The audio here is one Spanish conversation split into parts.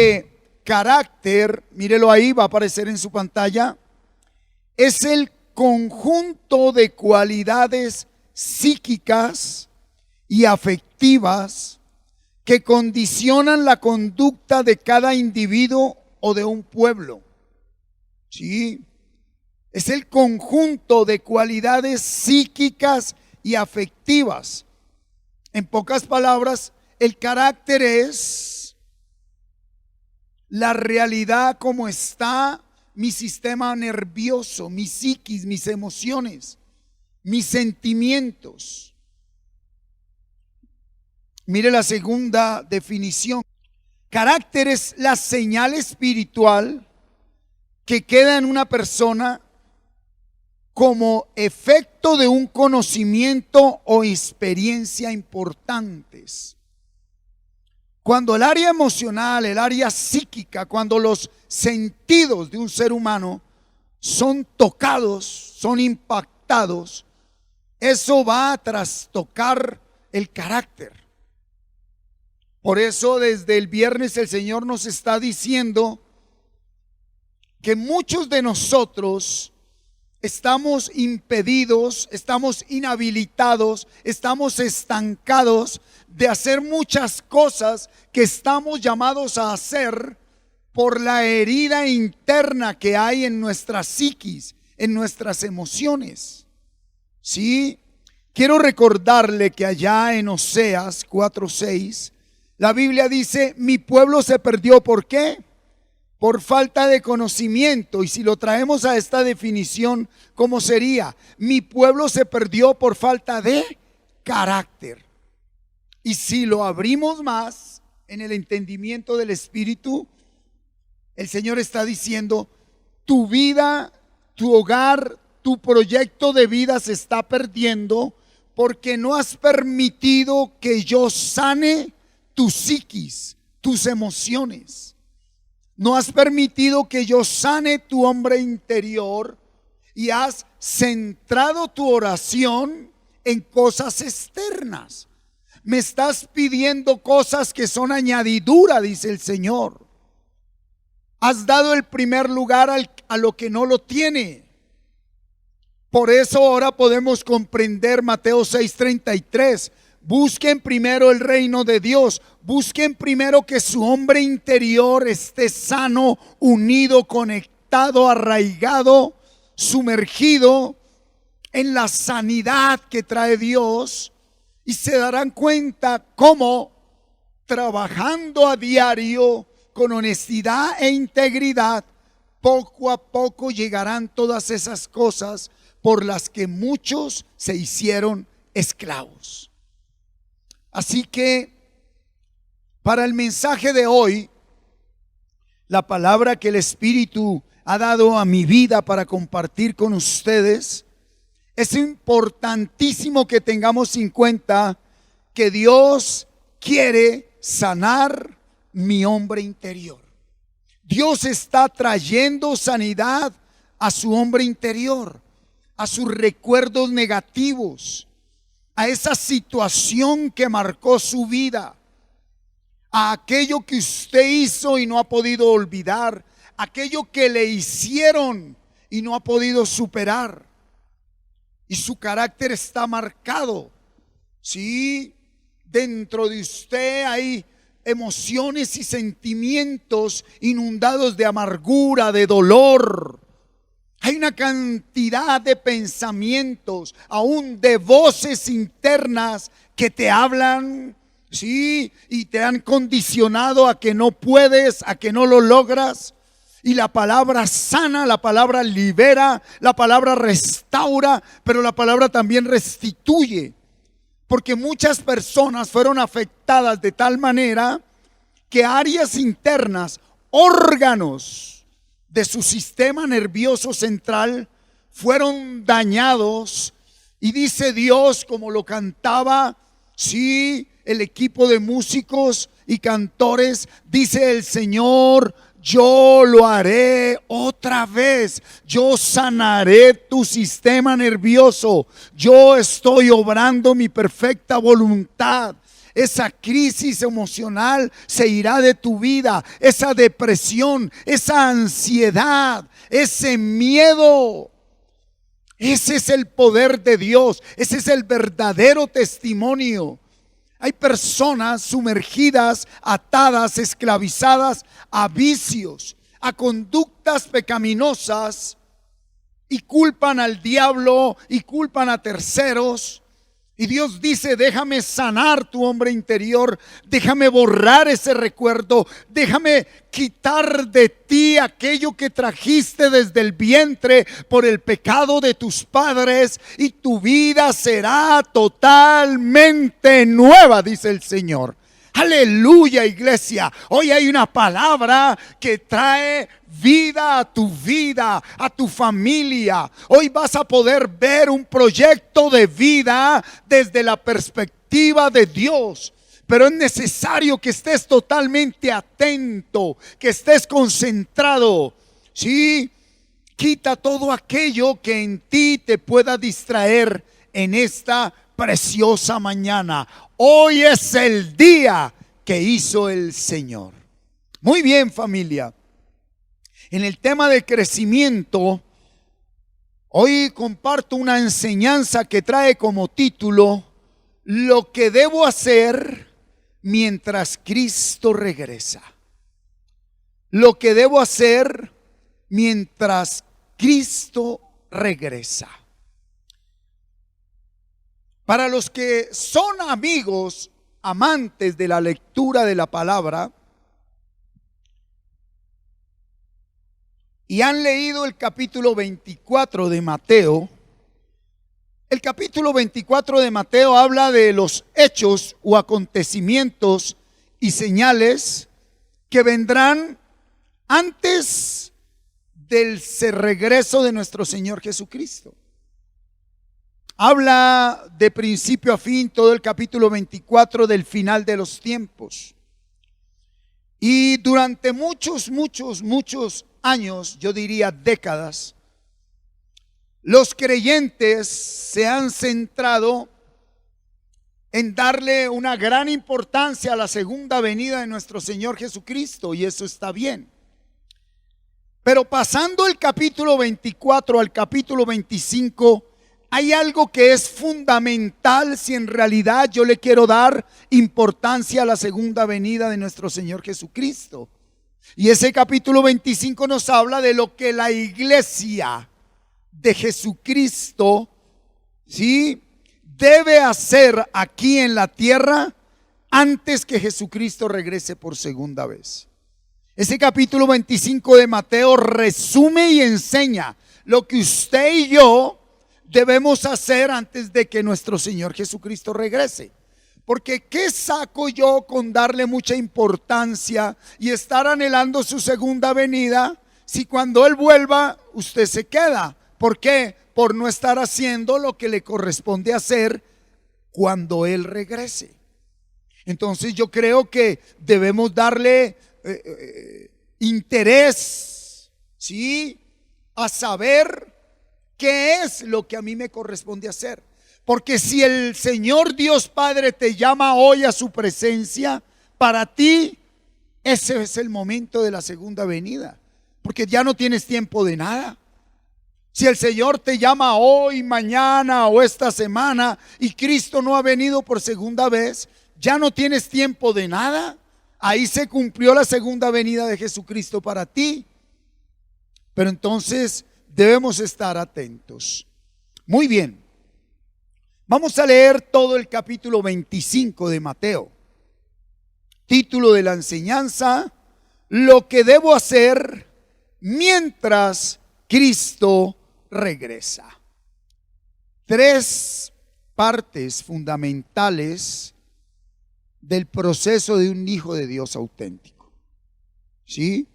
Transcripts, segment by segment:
que carácter, mírelo ahí, va a aparecer en su pantalla, es el conjunto de cualidades psíquicas y afectivas que condicionan la conducta de cada individuo o de un pueblo. Sí, es el conjunto de cualidades psíquicas y afectivas. En pocas palabras, el carácter es la realidad como está mi sistema nervioso, mi psiquis, mis emociones, mis sentimientos. Mire la segunda definición. Carácter es la señal espiritual que queda en una persona como efecto de un conocimiento o experiencia importantes. Cuando el área emocional, el área psíquica, cuando los sentidos de un ser humano son tocados, son impactados, eso va a trastocar el carácter. Por eso desde el viernes el Señor nos está diciendo que muchos de nosotros estamos impedidos, estamos inhabilitados, estamos estancados de hacer muchas cosas que estamos llamados a hacer por la herida interna que hay en nuestra psiquis, en nuestras emociones. Sí, quiero recordarle que allá en Oseas 4:6 la Biblia dice: mi pueblo se perdió, ¿por qué? Por falta de conocimiento. Y si lo traemos a esta definición, ¿cómo sería? Mi pueblo se perdió por falta de carácter. Y si lo abrimos más en el entendimiento del Espíritu, el Señor está diciendo: tu vida, tu hogar, tu proyecto de vida se está perdiendo porque no has permitido que yo sane tu psiquis, tus emociones. No has permitido que yo sane tu hombre interior y has centrado tu oración en cosas externas. Me estás pidiendo cosas que son añadidura, dice el Señor. Has dado el primer lugar a lo que no lo tiene. Por eso ahora podemos comprender Mateo 6:33. Busquen primero el reino de Dios. Busquen primero que su hombre interior esté sano, unido, conectado, arraigado, sumergido en la sanidad que trae Dios. Y se darán cuenta cómo trabajando a diario con honestidad e integridad, poco a poco llegarán todas esas cosas por las que muchos se hicieron esclavos. Así que para el mensaje de hoy, la palabra que el Espíritu ha dado a mi vida para compartir con ustedes, es importantísimo que tengamos en cuenta que Dios quiere sanar mi hombre interior. Dios está trayendo sanidad a su hombre interior, a sus recuerdos negativos, a esa situación que marcó su vida, a aquello que usted hizo y no ha podido olvidar, aquello que le hicieron y no ha podido superar. Y su carácter está marcado. Sí, dentro de usted hay emociones y sentimientos inundados de amargura, de dolor. Hay una cantidad de pensamientos, aún de voces internas que te hablan, sí, y te han condicionado a que no puedes, a que no lo logras. Y la palabra sana, la palabra libera, la palabra restaura, pero la palabra también restituye. Porque muchas personas fueron afectadas de tal manera que áreas internas, órganos de su sistema nervioso central fueron dañados. Y dice Dios, como lo cantaba, sí, el equipo de músicos y cantores, dice el Señor: yo lo haré otra vez. Yo sanaré tu sistema nervioso. Yo estoy obrando mi perfecta voluntad. esa crisis emocional se irá de tu vida, esa depresión, esa ansiedad, ese miedo. Ese es el poder de Dios, ese es el verdadero testimonio. Hay personas sumergidas, atadas, esclavizadas a vicios, a conductas pecaminosas, y culpan al diablo y culpan a terceros. Y Dios dice: déjame sanar tu hombre interior, déjame borrar ese recuerdo, déjame quitar de ti aquello que trajiste desde el vientre por el pecado de tus padres, y tu vida será totalmente nueva, dice el Señor. Aleluya, iglesia. Hoy hay una palabra que trae vida a tu vida, a tu familia. Hoy vas a poder ver un proyecto de vida desde la perspectiva de Dios. Pero es necesario que estés totalmente atento, que estés concentrado. Sí, quita todo aquello que en ti te pueda distraer en esta preciosa mañana. Hoy es el día que hizo el Señor. Muy bien, familia. En el tema de crecimiento, hoy comparto una enseñanza que trae como título: lo que debo hacer mientras Cristo regresa. Lo que debo hacer mientras Cristo regresa. Para los que son amigos, amantes de la lectura de la palabra, y han leído el capítulo 24 de Mateo, el capítulo 24 de Mateo habla de los hechos o acontecimientos y señales que vendrán antes del regreso de nuestro Señor Jesucristo. Habla de principio a fin todo el capítulo 24 del final de los tiempos. Y durante muchos años, yo diría décadas, los creyentes se han centrado en darle una gran importancia a la segunda venida de nuestro Señor Jesucristo, y eso está bien. Pero pasando el capítulo 24 al capítulo 25, hay algo que es fundamental si en realidad yo le quiero dar importancia a la segunda venida de nuestro Señor Jesucristo. Y ese capítulo 25 nos habla de lo que la iglesia de Jesucristo, ¿sí?, debe hacer aquí en la tierra antes que Jesucristo regrese por segunda vez. Ese capítulo 25 de Mateo resume y enseña lo que usted y yo debemos hacer antes de que nuestro Señor Jesucristo regrese. Porque ¿qué saco yo con darle mucha importancia y estar anhelando su segunda venida si cuando Él vuelva usted se queda? ¿Por qué? Por no estar haciendo lo que le corresponde hacer cuando Él regrese. Entonces yo creo que debemos darle interés, ¿sí?, a saber qué es lo que a mí me corresponde hacer. Porque si el Señor Dios Padre te llama hoy a su presencia, para ti ese es el momento de la segunda venida, porque ya no tienes tiempo de nada. Si el Señor te llama hoy, mañana o esta semana y Cristo no ha venido por segunda vez, ya no tienes tiempo de nada. Ahí se cumplió la segunda venida de Jesucristo para ti. Pero entonces debemos estar atentos. Muy bien. Vamos a leer todo el capítulo 25 de Mateo. Título de la enseñanza: lo que debo hacer mientras Cristo regresa. Tres partes fundamentales del proceso de un hijo de Dios auténtico. ¿Sí?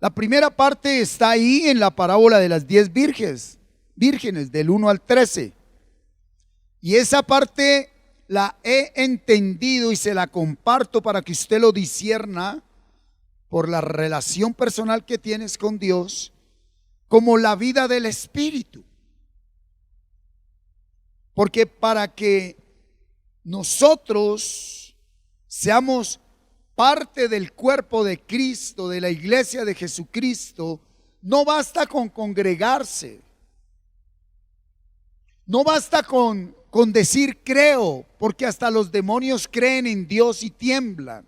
La primera parte está ahí en la parábola de las 10 vírgenes del 1 al 13. Y esa parte la he entendido y se la comparto para que usted lo discierna por la relación personal que tienes con Dios, como la vida del Espíritu. Porque para que nosotros seamos parte del cuerpo de Cristo, de la iglesia de Jesucristo, no basta con congregarse. No basta con decir creo, porque hasta los demonios creen en Dios y tiemblan.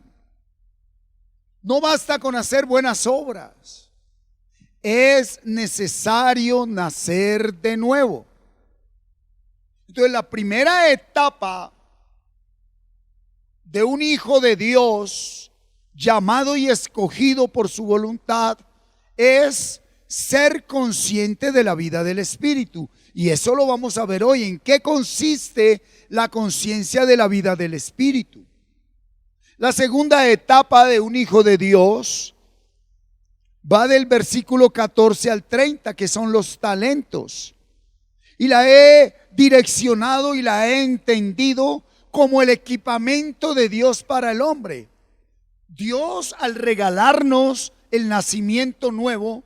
No basta con hacer buenas obras. Es necesario nacer de nuevo. Entonces, la primera etapa de un hijo de Dios, llamado y escogido por su voluntad, es ser consciente de la vida del Espíritu. Y eso lo vamos a ver hoy. ¿En qué consiste la conciencia de la vida del Espíritu? La segunda etapa de un hijo de Dios va del versículo 14 al 30, que son los talentos. Y la he direccionado y la he entendido como el equipamiento de Dios para el hombre. Dios, al regalarnos el nacimiento nuevo,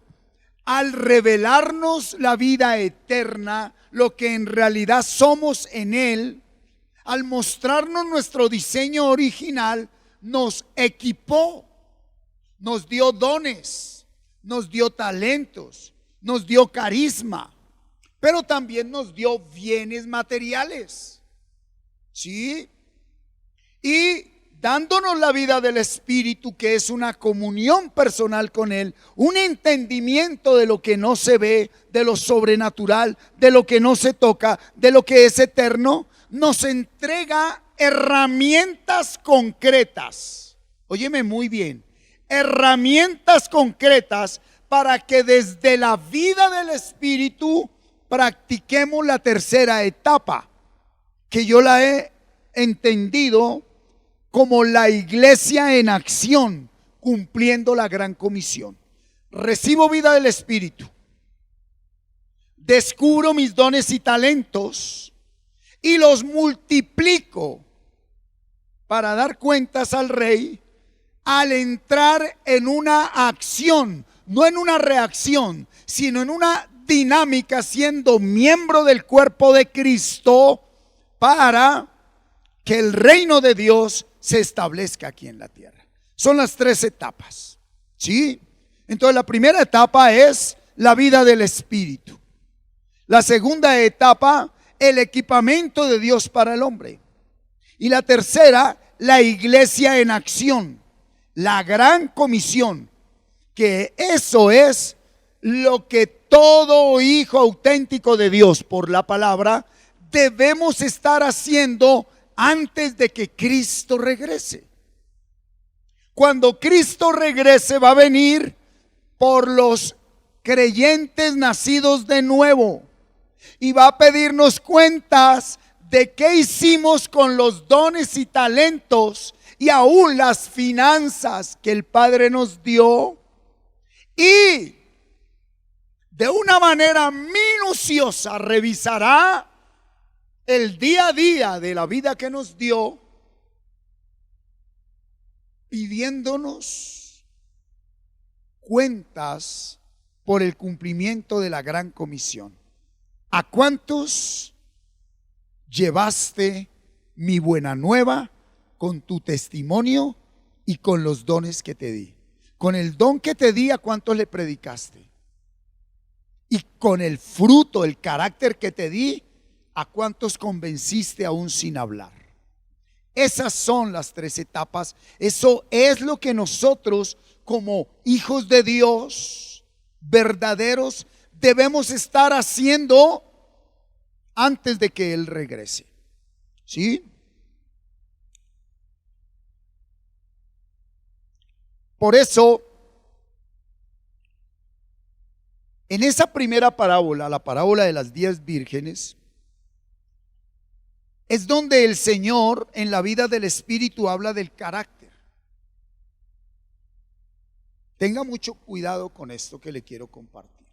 al revelarnos la vida eterna, lo que en realidad somos en Él, al mostrarnos nuestro diseño original, nos equipó, nos dio dones, nos dio talentos, nos dio carisma, pero también nos dio bienes materiales. ¿Sí? Y dándonos la vida del Espíritu, que es una comunión personal con Él, un entendimiento de lo que no se ve, de lo sobrenatural, de lo que no se toca, de lo que es eterno, nos entrega herramientas concretas. Óyeme muy bien, herramientas concretas para que desde la vida del Espíritu practiquemos la tercera etapa, que yo la he entendido como la iglesia en acción, cumpliendo la gran comisión. Recibo vida del Espíritu, descubro mis dones y talentos y los multiplico para dar cuentas al Rey al entrar en una acción, no en una reacción, sino en una dinámica, siendo miembro del cuerpo de Cristo, para que el reino de Dios se establezca aquí en la tierra. Son las tres etapas, ¿sí? Entonces, la primera etapa es la vida del Espíritu. La segunda etapa, el equipamiento de Dios para el hombre. Y la tercera, la iglesia en acción, la gran comisión, que eso es lo que todo hijo auténtico de Dios por la palabra debemos estar haciendo antes de que Cristo regrese. Cuando Cristo regrese, va a venir por los creyentes nacidos de nuevo y va a pedirnos cuentas de qué hicimos con los dones y talentos y aún las finanzas que el Padre nos dio, y de una manera minuciosa revisará el día a día de la vida que nos dio, pidiéndonos cuentas por el cumplimiento de la gran comisión. ¿A cuántos llevaste mi buena nueva con tu testimonio y con los dones que te di? Con el don que te di, ¿a cuántos le predicaste? Y con el fruto, el carácter que te di, ¿a cuántos convenciste aún sin hablar? Esas son las tres etapas. Eso es lo que nosotros, como hijos de Dios verdaderos, debemos estar haciendo antes de que Él regrese. ¿Sí? Por eso, en esa primera parábola, la parábola de las 10 vírgenes, es donde el Señor en la vida del Espíritu habla del carácter. Tenga mucho cuidado con esto que le quiero compartir.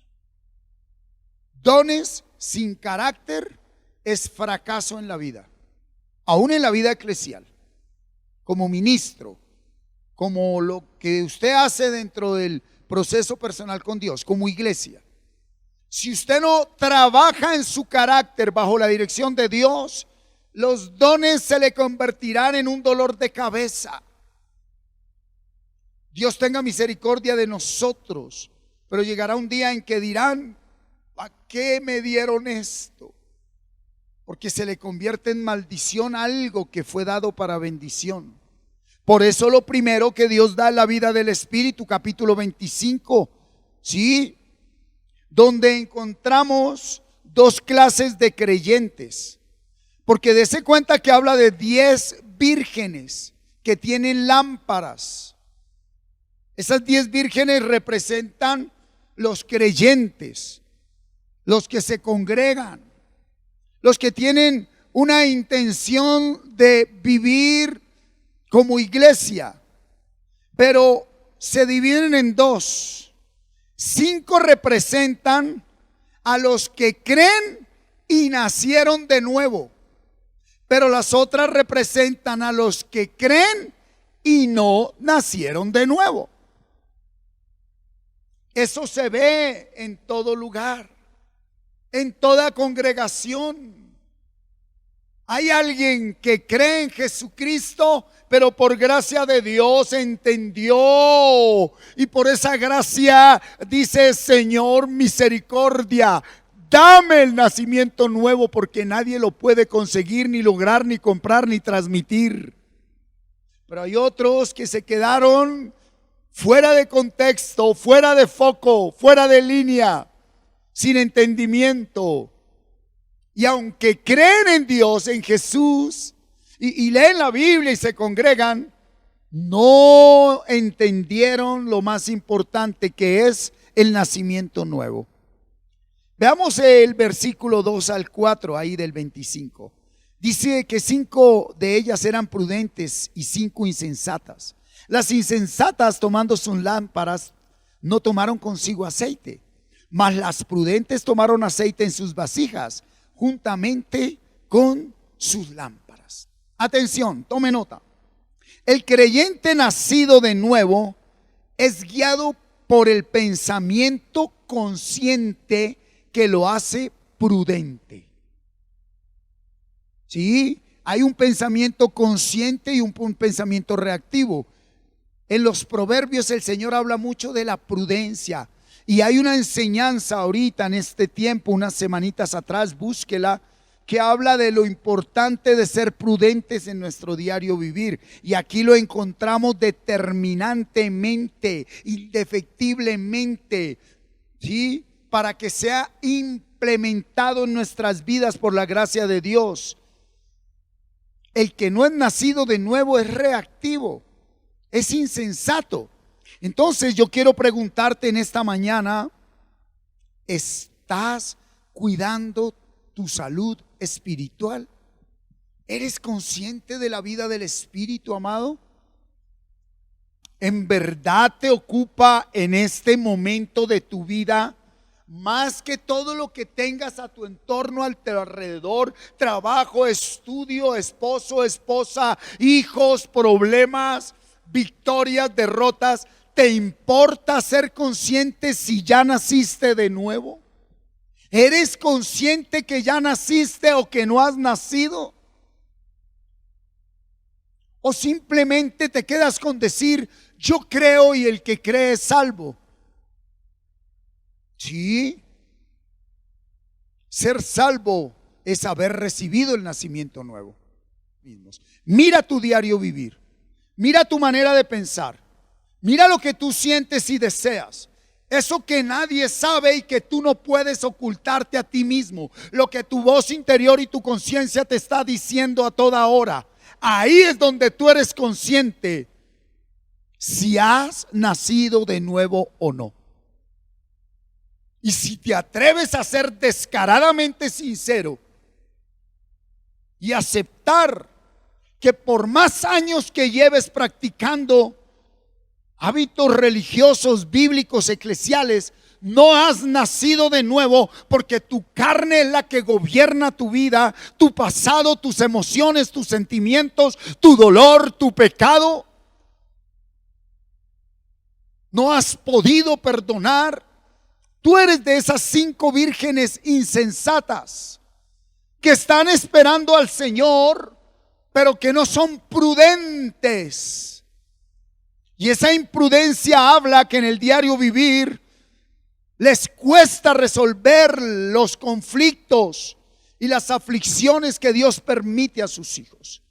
Dones sin carácter es fracaso en la vida, aún en la vida eclesial, como ministro, como lo que usted hace dentro del proceso personal con Dios, como iglesia. Si usted no trabaja en su carácter bajo la dirección de Dios, los dones se le convertirán en un dolor de cabeza. Dios tenga misericordia de nosotros, pero llegará un día en que dirán: ¿a qué me dieron esto? Porque se le convierte en maldición algo que fue dado para bendición. Por eso lo primero que Dios da es la vida del Espíritu, capítulo 25, ¿sí? Donde encontramos dos clases de creyentes. Porque dése cuenta que habla de 10 vírgenes que tienen lámparas. Esas 10 vírgenes representan los creyentes, los que se congregan, los que tienen una intención de vivir como iglesia, pero se dividen en dos. 5 representan a los que creen y nacieron de nuevo, pero las otras representan a los que creen y no nacieron de nuevo. Eso se ve en todo lugar, en toda congregación. Hay alguien que cree en Jesucristo, pero por gracia de Dios entendió, y por esa gracia dice: Señor, misericordia, dame el nacimiento nuevo, porque nadie lo puede conseguir, ni lograr, ni comprar, ni transmitir. Pero hay otros que se quedaron fuera de contexto, fuera de foco, fuera de línea, sin entendimiento. Y aunque creen en Dios, en Jesús, y leen la Biblia y se congregan, no entendieron lo más importante, que es el nacimiento nuevo. Veamos el versículo 2 al 4 ahí del 25. Dice que 5 de ellas eran prudentes y 5 insensatas. Las insensatas, tomando sus lámparas, no tomaron consigo aceite, mas las prudentes tomaron aceite en sus vasijas, juntamente con sus lámparas. Atención, tome nota. El creyente nacido de nuevo es guiado por el pensamiento consciente que lo hace prudente. Sí, hay un pensamiento consciente y un pensamiento reactivo. En los proverbios el Señor habla mucho de la prudencia. Y hay una enseñanza ahorita en este tiempo, unas semanitas atrás, búsquela, que habla de lo importante de ser prudentes en nuestro diario vivir. Y aquí lo encontramos determinantemente, indefectiblemente, ¿sí? Para que sea implementado en nuestras vidas por la gracia de Dios. El que no es nacido de nuevo es reactivo, es insensato. Entonces yo quiero preguntarte en esta mañana: ¿estás cuidando tu salud espiritual? ¿Eres consciente de la vida del Espíritu, amado? ¿En verdad te ocupa en este momento de tu vida más que todo lo que tengas a tu entorno, a tu alrededor? Trabajo, estudio, esposo, esposa, hijos, problemas, victorias, derrotas. ¿Te importa ser consciente si ya naciste de nuevo? ¿Eres consciente que ya naciste o que no has nacido? ¿O simplemente te quedas con decir: yo creo y el que cree es salvo? Sí. Ser salvo es haber recibido el nacimiento nuevo. Mira tu diario vivir. Mira tu manera de pensar. Mira lo que tú sientes y deseas. Eso que nadie sabe y que tú no puedes ocultarte a ti mismo. Lo que tu voz interior y tu conciencia te está diciendo a toda hora. Ahí es donde tú eres consciente si has nacido de nuevo o no. Y si te atreves a ser descaradamente sincero y aceptar que por más años que lleves practicando hábitos religiosos, bíblicos, eclesiales, no has nacido de nuevo, porque tu carne es la que gobierna tu vida, tu pasado, tus emociones, tus sentimientos, tu dolor, tu pecado. No has podido perdonar. Tú eres de esas 5 vírgenes insensatas que están esperando al Señor, pero que no son prudentes. Y esa imprudencia habla que en el diario vivir les cuesta resolver los conflictos y las aflicciones que Dios permite a sus hijos.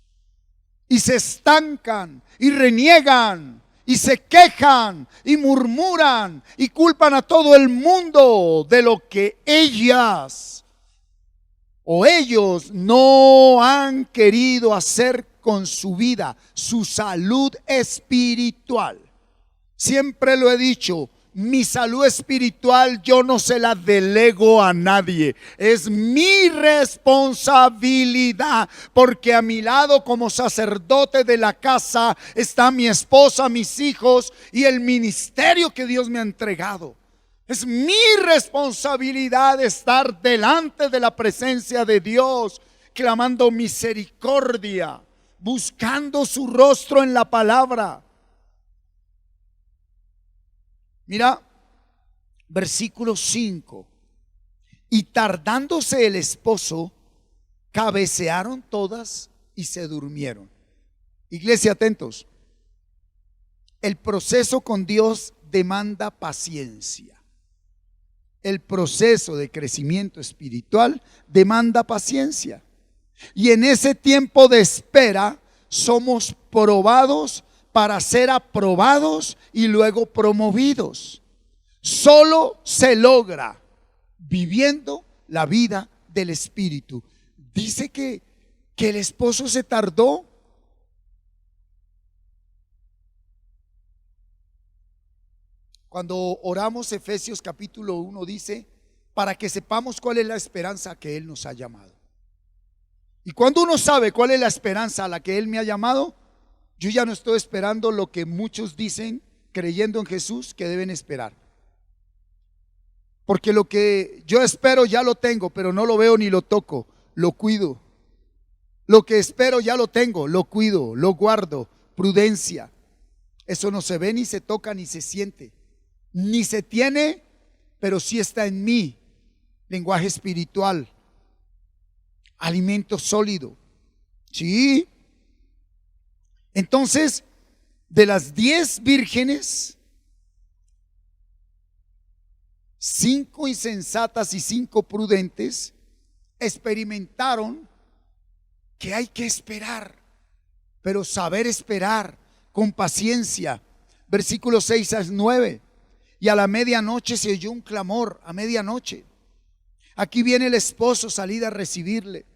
Y se estancan y reniegan y se quejan y murmuran y culpan a todo el mundo de lo que ellas o ellos no han querido hacer con su vida, su salud espiritual. Siempre lo he dicho, mi salud espiritual yo no se la delego a nadie. Es mi responsabilidad, porque a mi lado como sacerdote de la casa está mi esposa, mis hijos y el ministerio que Dios me ha entregado. Es mi responsabilidad estar delante de la presencia de Dios, clamando misericordia, buscando su rostro en la palabra. Mira, versículo 5. Y tardándose el esposo, cabecearon todas y se durmieron. Iglesia, atentos. El proceso con Dios demanda paciencia. El proceso de crecimiento espiritual demanda paciencia. Y en ese tiempo de espera somos probados para ser aprobados y luego promovidos. Solo se logra viviendo la vida del Espíritu. Dice que el esposo se tardó. Cuando oramos Efesios capítulo 1 dice, para que sepamos cuál es la esperanza que Él nos ha llamado. Y cuando uno sabe cuál es la esperanza a la que Él me ha llamado, yo ya no estoy esperando lo que muchos dicen creyendo en Jesús que deben esperar. Porque lo que yo espero ya lo tengo, pero no lo veo ni lo toco, lo cuido. Lo que espero ya lo tengo, lo cuido, lo guardo. Prudencia. Eso no se ve, ni se toca, ni se siente, ni se tiene, pero sí está en mí. Lenguaje espiritual, alimento sólido. Sí. Entonces, de las 10 vírgenes, 5 insensatas y 5 prudentes experimentaron que hay que esperar, pero saber esperar con paciencia. Versículos 6 a 9. Y a la medianoche se oyó un clamor, a medianoche. Aquí viene el esposo, salida a recibirle.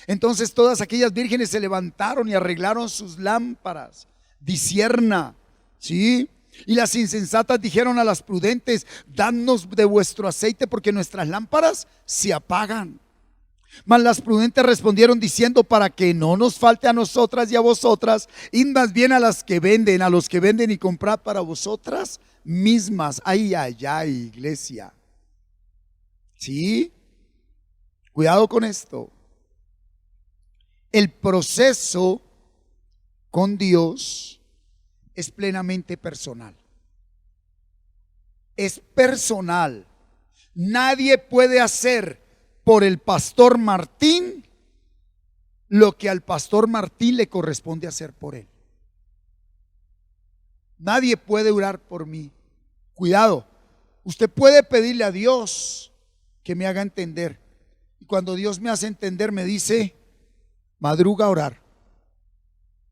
Entonces todas aquellas vírgenes se levantaron y arreglaron sus lámparas. Discierna, ¿sí? Y las insensatas dijeron a las prudentes, dadnos de vuestro aceite porque nuestras lámparas se apagan. Mas las prudentes respondieron diciendo, para que no nos falte a nosotras y a vosotras, id más bien a las que venden, a los que venden y comprad para vosotras mismas. Ay, ay, ay, iglesia. ¿Sí? Cuidado con esto. El proceso con Dios es plenamente personal. Es personal. Nadie puede hacer por el pastor Martín lo que al pastor Martín le corresponde hacer por él. Nadie puede orar por mí. Cuidado, usted puede pedirle a Dios que me haga entender. Y cuando Dios me hace entender me dice, madruga a orar.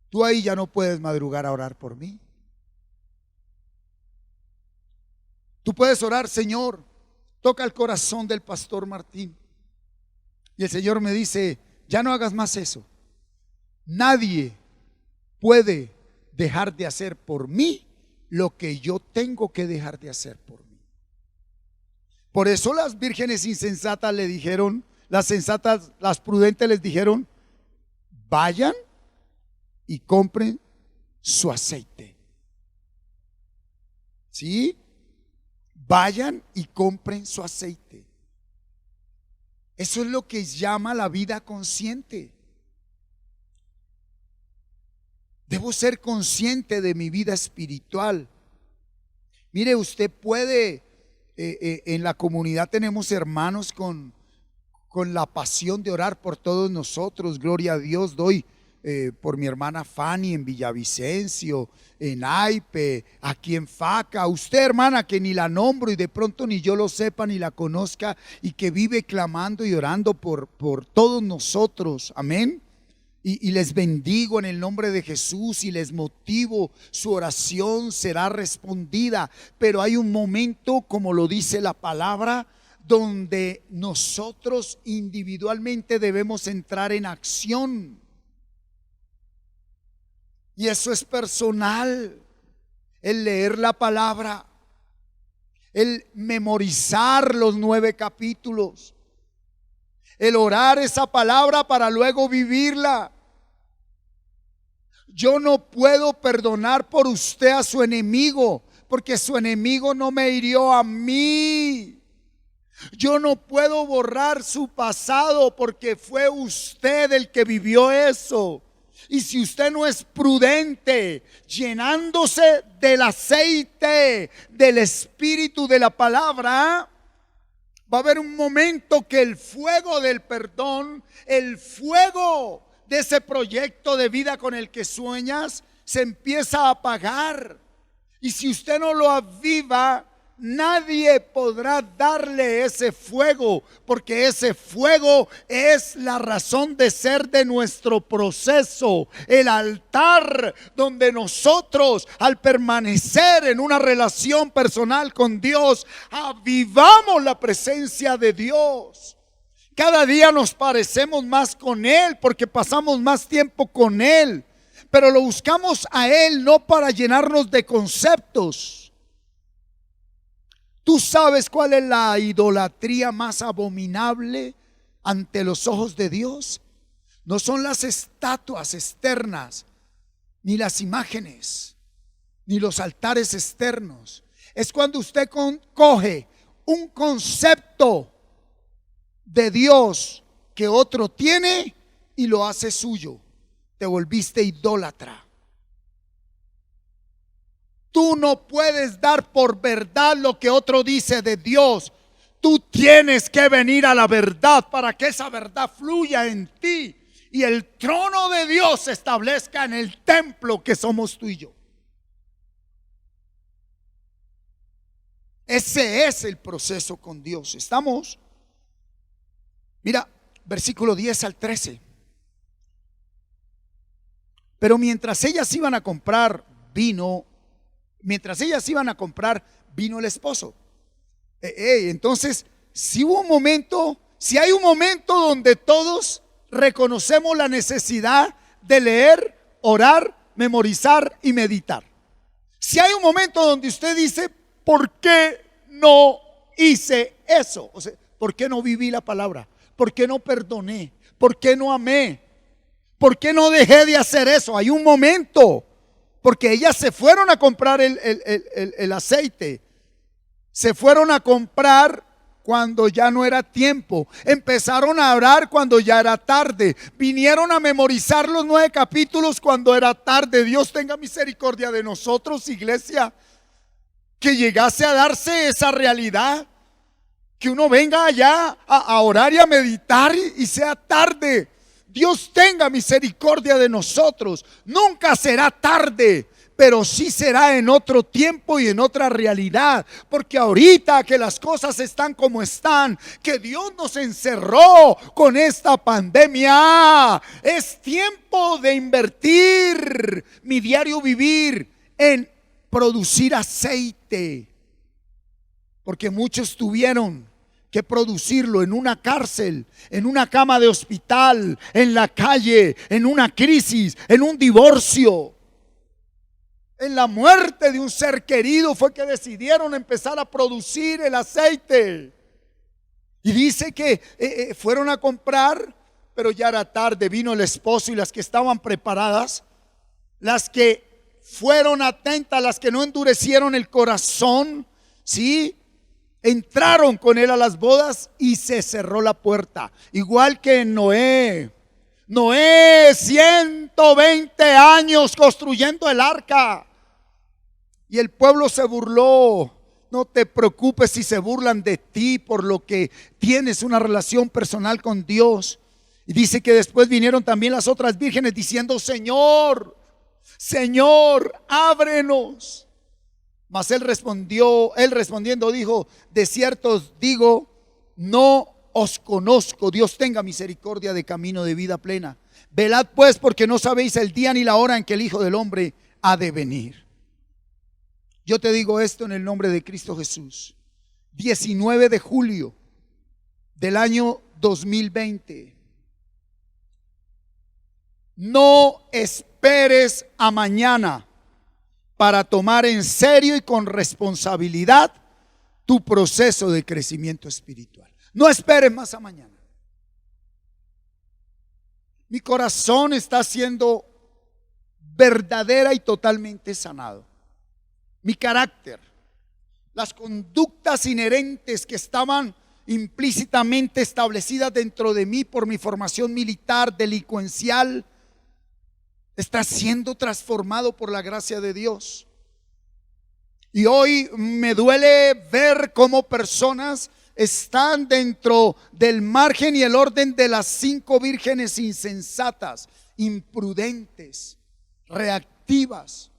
Tú ahí ya no puedes madrugar a orar por mí. Tú puedes orar, Señor, toca el corazón del pastor Martín. Y el Señor me dice, ya no hagas más eso. Nadie puede dejar de hacer por mí lo que yo tengo que dejar de hacer por mí. Por eso las vírgenes insensatas le dijeron, las sensatas, las prudentes les dijeron, vayan y compren su aceite. ¿Sí? Vayan y compren su aceite. Eso es lo que llama la vida consciente. Debo ser consciente de mi vida espiritual. Mire, usted puede, en la comunidad tenemos hermanos con con la pasión de orar por todos nosotros. Gloria a Dios, doy por mi hermana Fanny en Villavicencio, en Aipe, aquí en Faca. Usted, hermana, que ni la nombro y de pronto ni yo lo sepa ni la conozca, y que vive clamando y orando por todos nosotros. Amén. Y les bendigo en el nombre de Jesús y les motivo, su oración será respondida. Pero hay un momento, como lo dice la palabra, donde nosotros individualmente debemos entrar en acción. Y eso es personal: el leer la palabra, el memorizar los 9 capítulos, el orar esa palabra para luego vivirla. Yo no puedo perdonar por usted a su enemigo, porque su enemigo no me hirió a mí. Yo no puedo borrar su pasado, porque fue usted el que vivió eso. Y si usted no es prudente, llenándose del aceite del Espíritu de la palabra, va a haber un momento que el fuego del perdón, el fuego de ese proyecto de vida con el que sueñas, se empieza a apagar. Y si usted no lo aviva, nadie podrá darle ese fuego, porque ese fuego es la razón de ser de nuestro proceso, el altar donde nosotros, al permanecer en una relación personal con Dios, avivamos la presencia de Dios. Cada día nos parecemos más con Él porque pasamos más tiempo con Él, pero lo buscamos a Él no para llenarnos de conceptos. ¿Tú sabes cuál es la idolatría más abominable ante los ojos de Dios? No son las estatuas externas, ni las imágenes, ni los altares externos. Es cuando usted coge un concepto de Dios que otro tiene y lo hace suyo. Te volviste idólatra. Tú no puedes dar por verdad lo que otro dice de Dios. Tú tienes que venir a la verdad para que esa verdad fluya en ti y el trono de Dios se establezca en el templo que somos tú y yo. Ese es el proceso con Dios. ¿Estamos? Mira, versículo 10 al 13. Pero mientras ellas iban a comprar vino el esposo. Entonces, si hay un momento donde todos reconocemos la necesidad de leer, orar, memorizar y meditar. Si hay un momento donde usted dice, ¿por qué no hice eso? O sea, ¿por qué no viví la palabra? ¿Por qué no perdoné? ¿Por qué no amé? ¿Por qué no dejé de hacer eso? Hay un momento, porque ellas se fueron a comprar el aceite. Se fueron a comprar cuando ya no era tiempo. Empezaron a orar cuando ya era tarde. Vinieron a memorizar los 9 capítulos cuando era tarde. Dios tenga misericordia de nosotros, iglesia, que llegase a darse esa realidad. Que uno venga allá a orar y a meditar y sea tarde. Dios tenga misericordia de nosotros. Nunca será tarde, pero sí será en otro tiempo y en otra realidad. Porque ahorita que las cosas están como están, que Dios nos encerró con esta pandemia, es tiempo de invertir mi diario vivir en producir aceite. Porque muchos tuvieron que producirlo en una cárcel, en una cama de hospital, en la calle, en una crisis, en un divorcio, en la muerte de un ser querido, fue que decidieron empezar a producir el aceite. Y dice que fueron a comprar, pero ya era tarde. Vino el esposo y las que estaban preparadas, las que fueron atentas, las que no endurecieron el corazón, ¿sí?, entraron con él a las bodas y se cerró la puerta. Igual que en Noé. 120 años construyendo el arca. Y el pueblo se burló no te preocupes si se burlan de ti por lo que tienes una relación personal con Dios. Y dice que después vinieron también las otras vírgenes diciendo: Señor, Señor, ábrenos. Mas él respondiendo dijo: de cierto os digo, no os conozco. Dios tenga misericordia de camino de vida plena. Velad pues, porque no sabéis el día ni la hora en que el Hijo del Hombre ha de venir. Yo te digo esto en el nombre de Cristo Jesús. 19 de julio del año 2020. No esperes a mañana para tomar en serio y con responsabilidad tu proceso de crecimiento espiritual. No esperes más a mañana. Mi corazón está siendo verdadera y totalmente sanado. Mi carácter, las conductas inherentes que estaban implícitamente establecidas dentro de mí por mi formación militar, delincuencial, está siendo transformado por la gracia de Dios. Y hoy me duele ver cómo personas están dentro del margen y el orden de las 5 vírgenes insensatas, imprudentes, reactivas,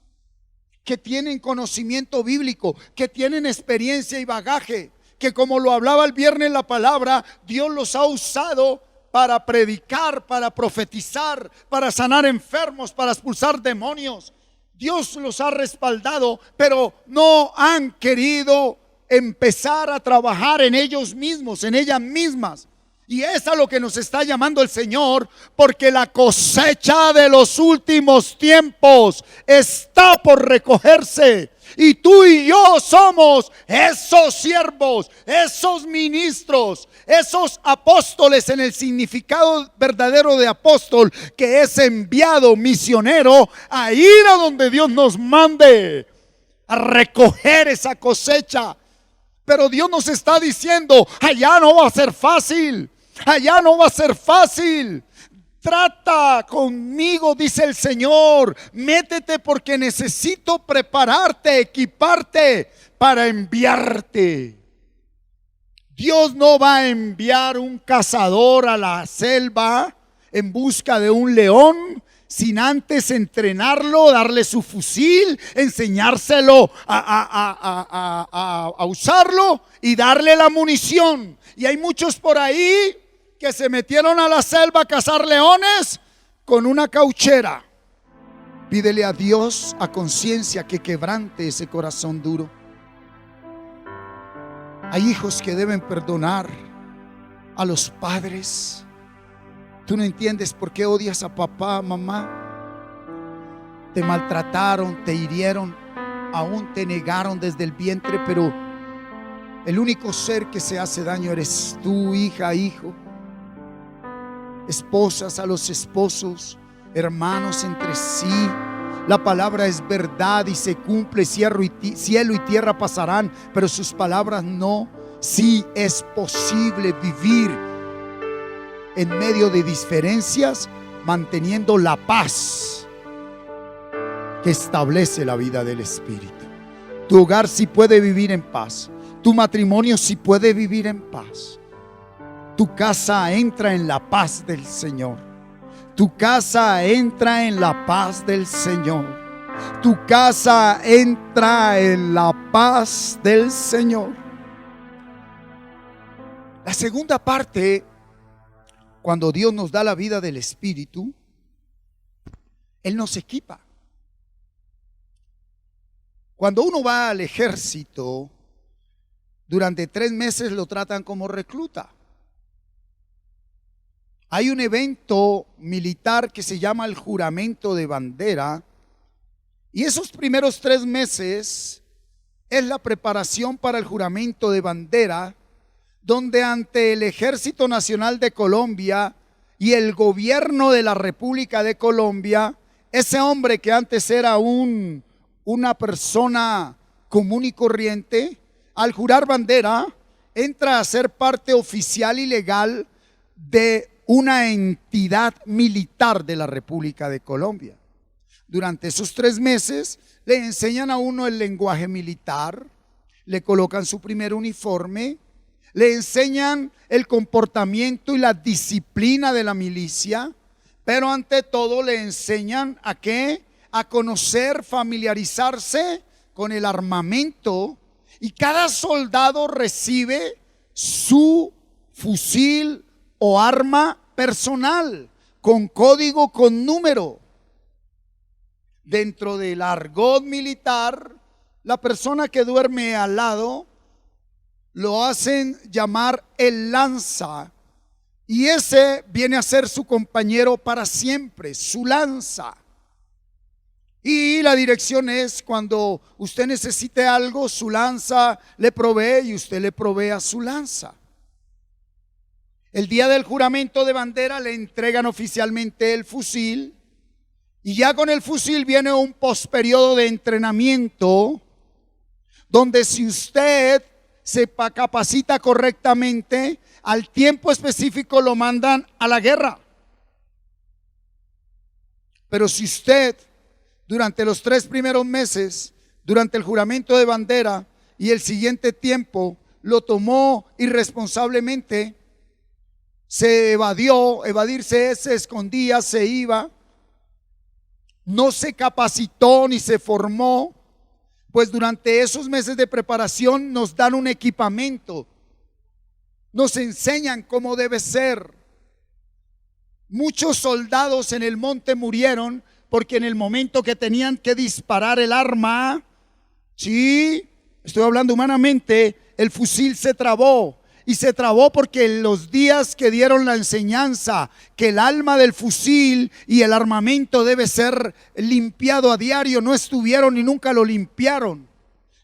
que tienen conocimiento bíblico, que tienen experiencia y bagaje, que como lo hablaba el viernes la palabra, Dios los ha usado para predicar, para profetizar, para sanar enfermos, para expulsar demonios. Dios los ha respaldado, pero no han querido empezar a trabajar en ellos mismos, en ellas mismas. Y es a lo que nos está llamando el Señor, porque la cosecha de los últimos tiempos está por recogerse. Y tú y yo somos esos siervos, esos ministros, esos apóstoles en el significado verdadero de apóstol, que es enviado, misionero, a ir a donde Dios nos mande, a recoger esa cosecha. Pero Dios nos está diciendo: allá no va a ser fácil, allá no va a ser fácil. Trata conmigo, dice el Señor. Métete porque necesito prepararte, equiparte para enviarte. Dios no va a enviar un cazador a la selva en busca de un león sin antes entrenarlo, darle su fusil, enseñárselo a usarlo y darle la munición. Y hay muchos por ahí que se metieron a la selva a cazar leones con una cauchera. Pídele a Dios a conciencia que quebrante ese corazón duro. Hay hijos que deben perdonar a los padres. Tú no entiendes por qué odias a papá, mamá. Te maltrataron, te hirieron, aún te negaron desde el vientre, pero el único ser que se hace daño eres tú, hija, hijo. Esposas a los esposos, hermanos entre sí. La palabra es verdad y se cumple. Cielo y tierra pasarán, pero sus palabras no. Sí es posible vivir en medio de diferencias, manteniendo la paz que establece la vida del Espíritu. Tu hogar sí puede vivir en paz. Tu matrimonio sí puede vivir en paz. Tu casa entra en la paz del Señor. Tu casa entra en la paz del Señor. Tu casa entra en la paz del Señor. La segunda parte, cuando Dios nos da la vida del Espíritu, Él nos equipa. Cuando uno va al ejército, durante 3 meses lo tratan como recluta. Hay un evento militar que se llama el juramento de bandera, y esos primeros 3 meses es la preparación para el juramento de bandera, donde ante el Ejército Nacional de Colombia y el gobierno de la República de Colombia, ese hombre que antes era una persona común y corriente, al jurar bandera, entra a ser parte oficial y legal de una entidad militar de la República de Colombia. Durante esos 3 meses le enseñan a uno el lenguaje militar, le colocan su primer uniforme, le enseñan el comportamiento y la disciplina de la milicia, pero ante todo le enseñan ¿a qué? A conocer, familiarizarse con el armamento, y cada soldado recibe su fusil o arma personal, con código, con número. Dentro del argot militar, la persona que duerme al lado lo hacen llamar el lanza, y ese viene a ser su compañero para siempre, su lanza. Y la dirección es: cuando usted necesite algo, su lanza le provee y usted le provee a su lanza. El día del juramento de bandera le entregan oficialmente el fusil, y ya con el fusil viene un posperiodo de entrenamiento, donde si usted se capacita correctamente, al tiempo específico lo mandan a la guerra. Pero si usted durante los 3 primeros meses, durante el juramento de bandera y el siguiente tiempo, lo tomó irresponsablemente, se evadió, evadirse, se escondía, se iba, no se capacitó ni se formó, pues durante esos meses de preparación nos dan un equipamiento, nos enseñan cómo debe ser. Muchos soldados en el monte murieron porque en el momento que tenían que disparar el arma, sí, estoy hablando humanamente, el fusil se trabó. Y se trabó porque los días que dieron la enseñanza que el alma del fusil y el armamento debe ser limpiado a diario, no estuvieron y nunca lo limpiaron.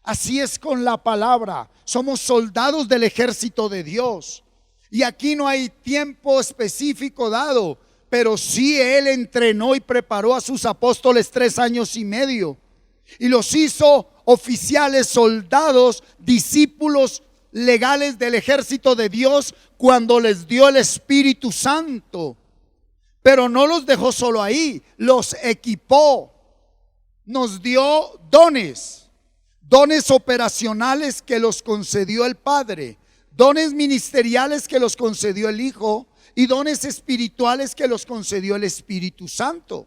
Así es con la palabra. Somos soldados del ejército de Dios. Y aquí no hay tiempo específico dado, pero sí Él entrenó y preparó a sus apóstoles 3 años y medio. Y los hizo oficiales, soldados, discípulos legales del ejército de Dios cuando les dio el Espíritu Santo. Pero no los dejó solo ahí, los equipó, nos dio dones operacionales que los concedió el Padre, dones ministeriales que los concedió el Hijo y dones espirituales que los concedió el Espíritu Santo.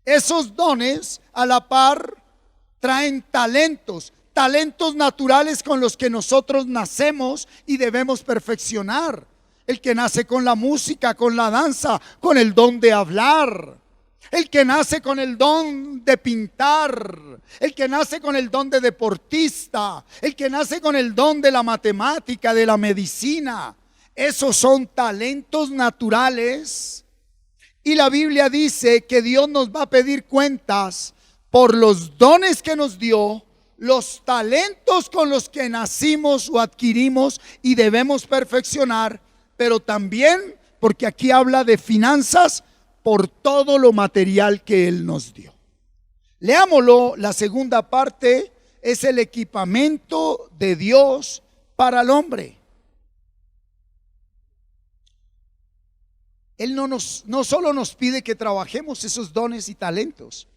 Esos dones a la par traen talentos naturales con los que nosotros nacemos y debemos perfeccionar. El que nace con la música, con la danza, con el don de hablar. El que nace con el don de pintar. El que nace con el don de deportista. El que nace con el don de la matemática, de la medicina. Esos son talentos naturales. Y la Biblia dice que Dios nos va a pedir cuentas por los dones que nos dio, los talentos con los que nacimos o adquirimos y debemos perfeccionar, pero también, porque aquí habla de finanzas, por todo lo material que Él nos dio. Leámoslo, la segunda parte es el equipamiento de Dios para el hombre. Él no solo nos pide que trabajemos esos dones y talentos,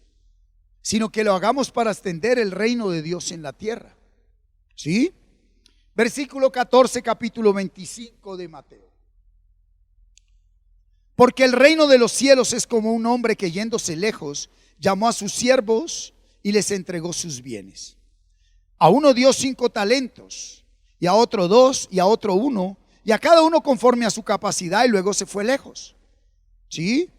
sino que lo hagamos para extender el reino de Dios en la tierra. ¿Sí? Versículo 14, capítulo 25 de Mateo. Porque el reino de los cielos es como un hombre que yéndose lejos, llamó a sus siervos y les entregó sus bienes. A uno dio 5 talentos, y a otro 2, y a otro 1, y a cada uno conforme a su capacidad, y luego se fue lejos. ¿Sí?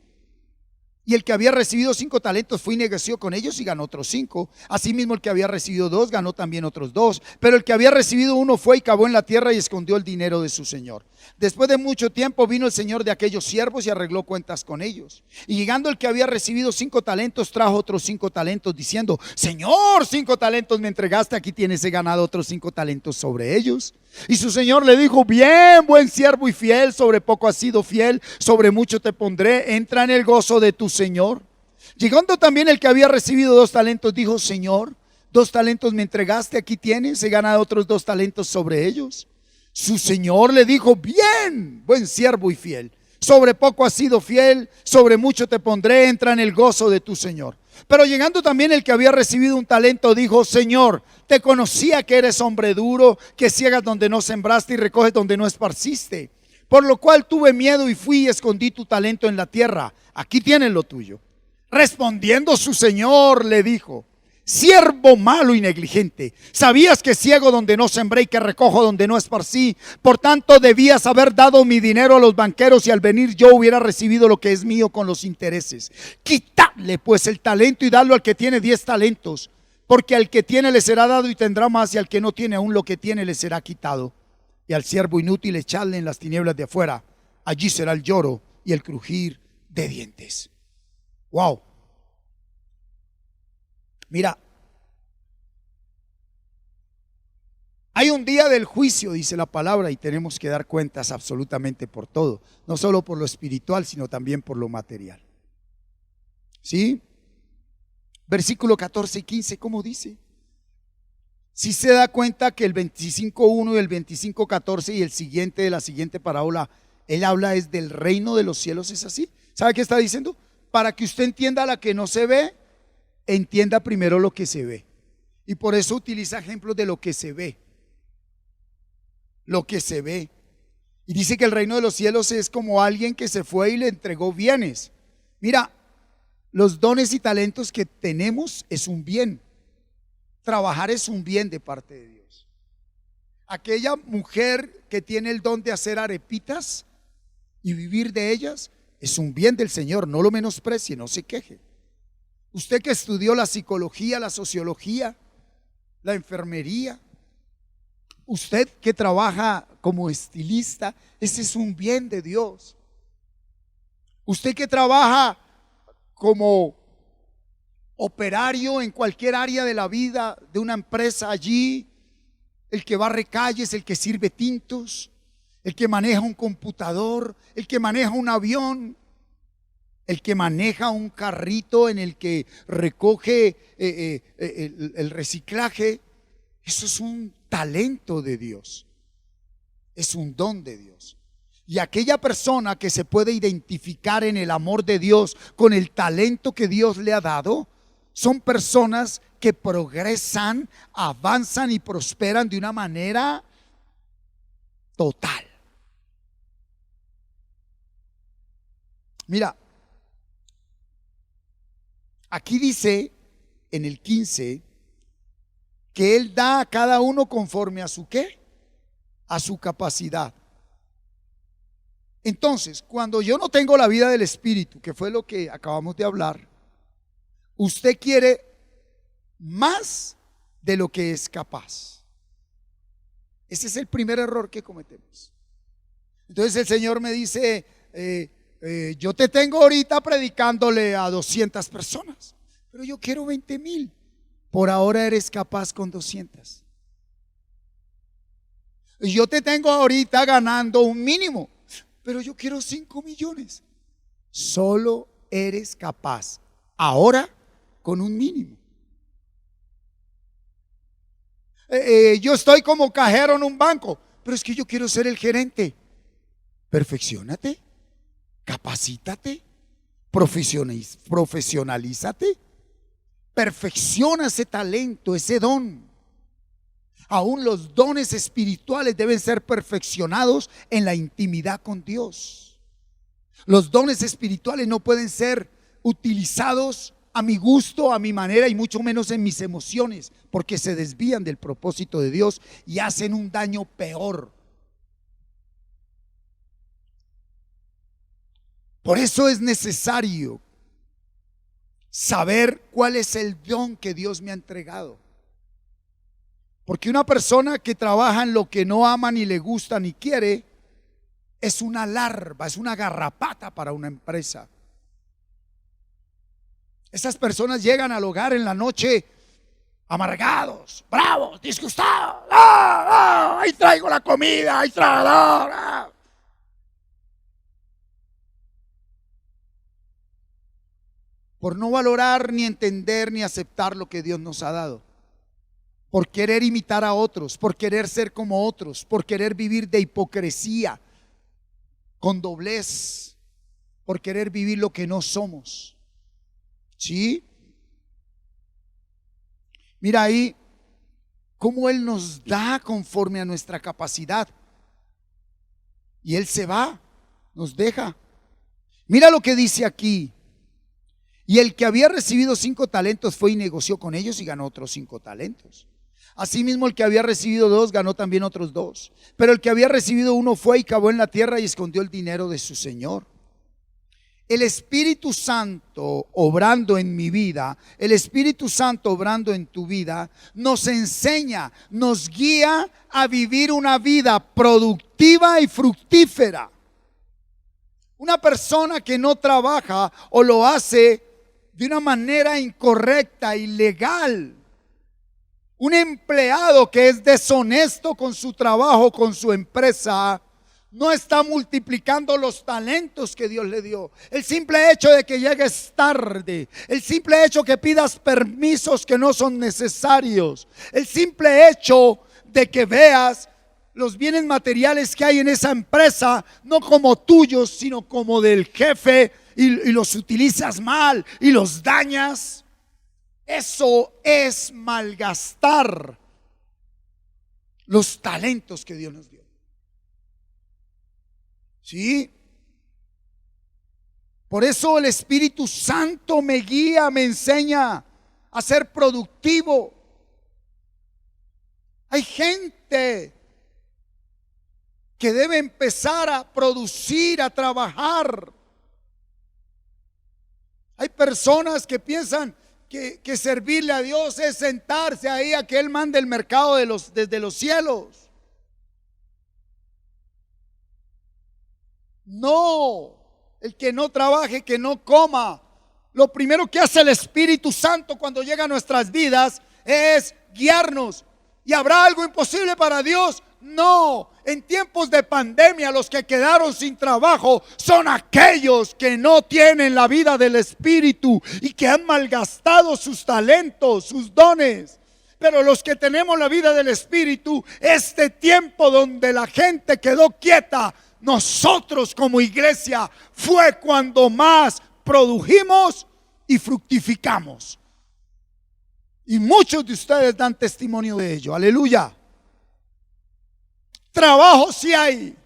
Y el que había recibido 5 talentos fue y negoció con ellos y ganó otros 5. Asimismo el que había recibido 2 ganó también otros 2. Pero el que había recibido 1 fue y cavó en la tierra y escondió el dinero de su señor. Después de mucho tiempo vino el señor de aquellos siervos y arregló cuentas con ellos. Y llegando el que había recibido 5 talentos, trajo otros 5 talentos diciendo: Señor, 5 talentos me entregaste, aquí tienes, he ganado otros 5 talentos sobre ellos. Y su señor le dijo: bien, buen siervo y fiel, sobre poco has sido fiel, sobre mucho te pondré, entra en el gozo de tu señor. Llegando también el que había recibido 2 talentos, dijo: Señor, 2 talentos me entregaste, aquí tienes, he ganado otros 2 talentos sobre ellos. Su señor le dijo: bien, buen siervo y fiel, sobre poco has sido fiel, sobre mucho te pondré, entra en el gozo de tu señor. Pero llegando también el que había recibido un talento, dijo: Señor, te conocía que eres hombre duro, que ciegas donde no sembraste y recoges donde no esparciste. Por lo cual tuve miedo y fui y escondí tu talento en la tierra. Aquí tienes lo tuyo. Respondiendo su señor le dijo: siervo malo y negligente, sabías que ciego donde no sembré y que recojo donde no esparcí. Por tanto debías haber dado mi dinero a los banqueros y al venir yo hubiera recibido lo que es mío con los intereses. Quitadle pues el talento y dadlo al que tiene 10 talentos, porque al que tiene le será dado y tendrá más, y al que no tiene aún lo que tiene le será quitado. Y al siervo inútil echadle en las tinieblas de afuera, allí será el lloro y el crujir de dientes. Wow. Mira, hay un día del juicio, dice la palabra, y tenemos que dar cuentas absolutamente por todo, no solo por lo espiritual, sino también por lo material. ¿Sí? Versículo 14 y 15, ¿cómo dice? Si se da cuenta que el 25:1 y el 25:14 y el siguiente de la siguiente parábola, él habla es del reino de los cielos, ¿es así? ¿Sabe qué está diciendo? Para que usted entienda la que no se ve, entienda primero lo que se ve. Y por eso utiliza ejemplos de lo que se ve. Lo que se ve. Y dice que el reino de los cielos es como alguien que se fue y le entregó bienes. Mira, los dones y talentos que tenemos es un bien. Trabajar es un bien de parte de Dios. Aquella mujer que tiene el don de hacer arepitas y vivir de ellas es un bien del Señor. No lo menosprecie, no se queje. Usted que estudió la psicología, la sociología, la enfermería, usted que trabaja como estilista, ese es un bien de Dios. Usted que trabaja como operario en cualquier área de la vida de una empresa allí, el que barre calles, el que sirve tintos, el que maneja un computador, el que maneja un avión, el que maneja un carrito en el que recoge el reciclaje. Eso es un talento de Dios, es un don de Dios. Y aquella persona que se puede identificar en el amor de Dios con el talento que Dios le ha dado, son personas que progresan, avanzan y prosperan de una manera total. Mira, aquí dice en el 15 que Él da a cada uno conforme a su ¿qué? A su capacidad. Entonces, cuando yo no tengo la vida del Espíritu, que fue lo que acabamos de hablar, usted quiere más de lo que es capaz. Ese es el primer error que cometemos. Entonces el Señor me dice, yo te tengo ahorita predicándole a 200 personas, pero yo quiero 20,000. Por ahora eres capaz con 200. Y yo te tengo ahorita ganando un mínimo, pero yo quiero 5 millones. Solo eres capaz ahora con un mínimo. Yo estoy como cajero en un banco, pero es que yo quiero ser el gerente. Perfecciónate, capacítate, profesionalízate, perfecciona ese talento, ese don. Aún los dones espirituales deben ser perfeccionados en la intimidad con Dios. Los dones espirituales no pueden ser utilizados a mi gusto, a mi manera y mucho menos en mis emociones, porque se desvían del propósito de Dios y hacen un daño peor. Por eso es necesario saber cuál es el don que Dios me ha entregado. Porque una persona que trabaja en lo que no ama, ni le gusta, ni quiere, es una larva, es una garrapata para una empresa. Esas personas llegan al hogar en la noche amargados, bravos, disgustados. Ahí traigo la comida, ahí traigo. Por no valorar, ni entender, ni aceptar lo que Dios nos ha dado. Por querer imitar a otros, por querer ser como otros, por querer vivir de hipocresía, con doblez, por querer vivir lo que no somos. ¿Sí? Mira ahí cómo Él nos da conforme a nuestra capacidad. Y Él se va, nos deja. Mira lo que dice aquí. Y el que había recibido 5 talentos fue y negoció con ellos y ganó otros 5 talentos. Asimismo, el que había recibido 2 ganó también otros 2. Pero el que había recibido 1 fue y cavó en la tierra y escondió el dinero de su señor. El Espíritu Santo obrando en mi vida, el Espíritu Santo obrando en tu vida, nos enseña, nos guía a vivir una vida productiva y fructífera. Una persona que no trabaja o lo hace de una manera incorrecta, ilegal, un empleado que es deshonesto con su trabajo, con su empresa, no está multiplicando los talentos que Dios le dio. El simple hecho de que llegues tarde, el simple hecho que pidas permisos que no son necesarios, el simple hecho de que veas los bienes materiales que hay en esa empresa no como tuyos, sino como del jefe, y los utilizas mal y los dañas. Eso es malgastar los talentos que Dios nos dio. ¿Sí? Por eso el Espíritu Santo me guía, me enseña a ser productivo. Hay gente que debe empezar a producir, a trabajar. Hay personas que piensan que servirle a Dios es sentarse ahí a que Él mande el mercado desde los cielos. No, el que no trabaje, que no coma. Lo primero que hace el Espíritu Santo cuando llega a nuestras vidas es guiarnos. ¿Y habrá algo imposible para Dios? No. En tiempos de pandemia, los que quedaron sin trabajo son aquellos que no tienen la vida del Espíritu y que han malgastado sus talentos, sus dones. Pero los que tenemos la vida del Espíritu, este tiempo donde la gente quedó quieta, nosotros como iglesia fue cuando más produjimos y fructificamos. Y muchos de ustedes dan testimonio de ello. Aleluya. Trabajo sí hay.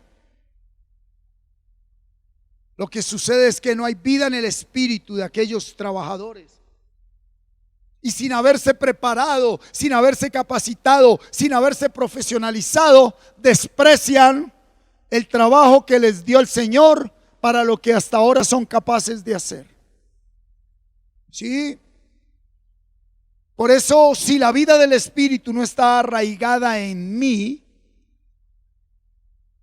Lo que sucede es que no hay vida en el espíritu de aquellos trabajadores. Y sin haberse preparado, sin haberse capacitado, sin haberse profesionalizado, desprecian el trabajo que les dio el Señor para lo que hasta ahora son capaces de hacer. ¿Sí? Por eso, si la vida del Espíritu no está arraigada en mí,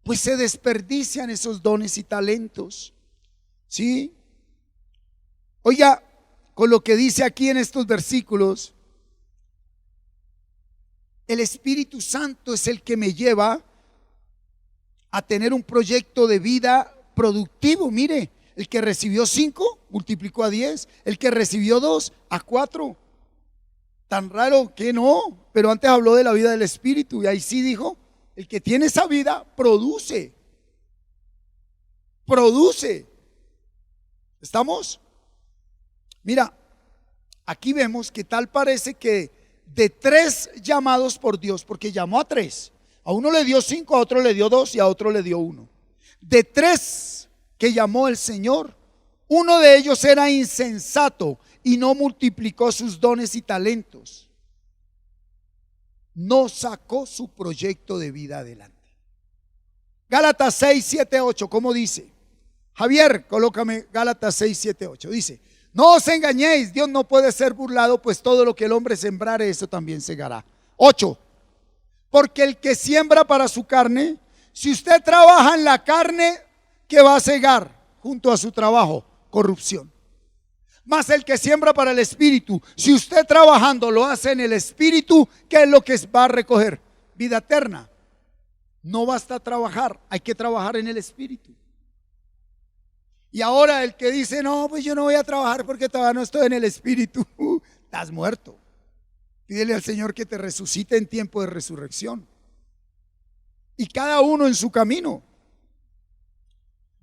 pues se desperdician esos dones y talentos. ¿Sí? Oiga, con lo que dice aquí en estos versículos, el Espíritu Santo es el que me lleva a tener un proyecto de vida productivo. Mire, el que recibió 5 multiplicó a 10, el que recibió 2 a 4. Tan raro que no, pero antes habló de la vida del Espíritu y ahí sí dijo, el que tiene esa vida produce. ¿Estamos? Mira, aquí vemos que tal parece que de 3 llamados por Dios, porque llamó a 3, a uno le dio 5, a otro le dio 2 y a otro le dio 1. De 3 que llamó el Señor, uno de ellos era insensato y no multiplicó sus dones y talentos. No sacó su proyecto de vida adelante. Gálatas 6, 7, 8, ¿cómo dice? Javier, colócame Gálatas 6, 7, 8. Dice, no os engañéis, Dios no puede ser burlado, pues todo lo que el hombre sembrare, eso también segará. 8. Porque el que siembra para su carne, si usted trabaja en la carne, ¿qué va a segar junto a su trabajo? Corrupción. Mas el que siembra para el Espíritu, si usted trabajando lo hace en el Espíritu, ¿qué es lo que va a recoger? Vida eterna. No basta trabajar, hay que trabajar en el Espíritu. Y ahora el que dice, no, pues yo no voy a trabajar porque todavía no estoy en el Espíritu, estás muerto. Pídele al Señor que te resucite en tiempo de resurrección. Y cada uno en su camino.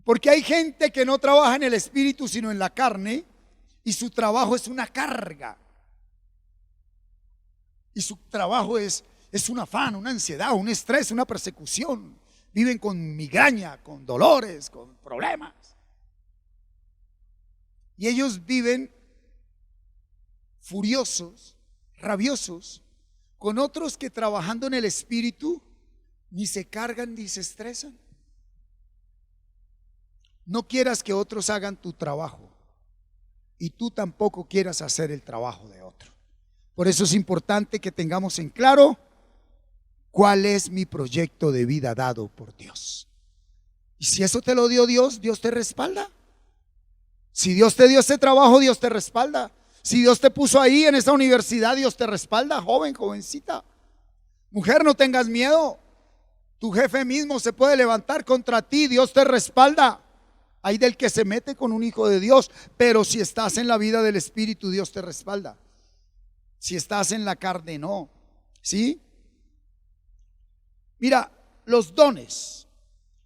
Porque hay gente que no trabaja en el Espíritu sino en la carne, y su trabajo es una carga. y su trabajo es un afán, una ansiedad, un estrés, una persecución. Viven con migraña, con dolores, con problemas. Y ellos viven furiosos, rabiosos, con otros que trabajando en el espíritu ni se cargan ni se estresan. No quieras que otros hagan tu trabajo y tú tampoco quieras hacer el trabajo de otro. Por eso es importante que tengamos en claro cuál es mi proyecto de vida dado por Dios. Y si eso te lo dio Dios, Dios te respalda. Si Dios te dio ese trabajo, Dios te respalda. Si Dios te puso ahí en esa universidad, Dios te respalda, joven, jovencita. Mujer, no tengas miedo. Tu jefe mismo se puede levantar contra ti, Dios te respalda. Hay del que se mete con un hijo de Dios, pero si estás en la vida del Espíritu, Dios te respalda. Si estás en la carne, no. ¿Sí? Mira, los dones,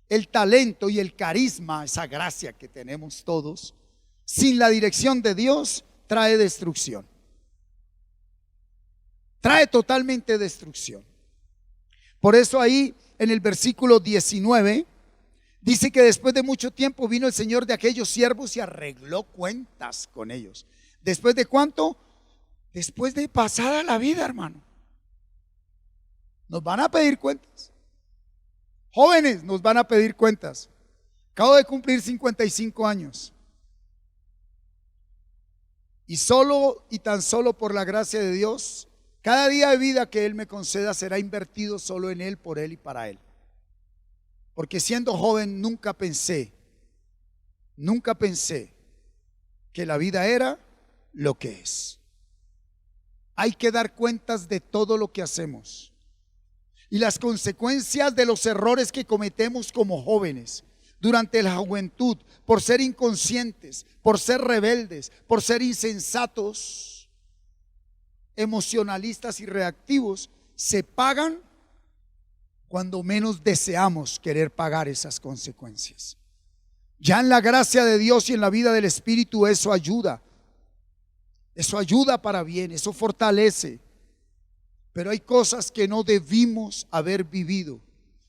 el talento y el carisma, esa gracia que tenemos todos, sin la dirección de Dios, trae destrucción. Trae totalmente destrucción. Por eso ahí en el versículo 19 dice que después de mucho tiempo vino el Señor de aquellos siervos y arregló cuentas con ellos. ¿Después de cuánto? Después de pasada la vida, hermano. Nos van a pedir cuentas. Jóvenes, nos van a pedir cuentas. Acabo de cumplir 55 años. Y solo y tan solo por la gracia de Dios, cada día de vida que Él me conceda será invertido solo en Él, por Él y para Él. Porque siendo joven nunca pensé que la vida era lo que es. Hay que dar cuentas de todo lo que hacemos y las consecuencias de los errores que cometemos como jóvenes durante la juventud, por ser inconscientes, por ser rebeldes, por ser insensatos, emocionalistas y reactivos, se pagan cuando menos deseamos querer pagar esas consecuencias. Ya en la gracia de Dios y en la vida del Espíritu eso ayuda para bien, eso fortalece. Pero hay cosas que no debimos haber vivido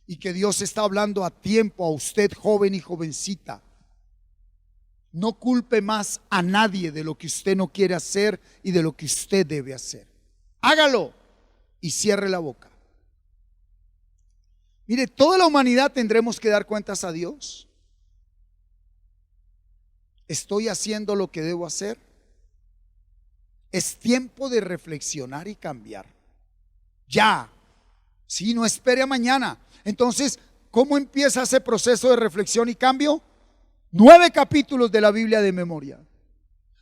y que Dios está hablando a tiempo a usted, joven y jovencita. No culpe más a nadie de lo que usted no quiere hacer y de lo que usted debe hacer. Hágalo y cierre la boca. Mire, toda la humanidad tendremos que dar cuentas a Dios. ¿Estoy haciendo lo que debo hacer? Es tiempo de reflexionar y cambiar. Ya. Sí, no espere a mañana. Entonces, ¿cómo empieza ese proceso de reflexión y cambio? 9 capítulos de la Biblia de memoria.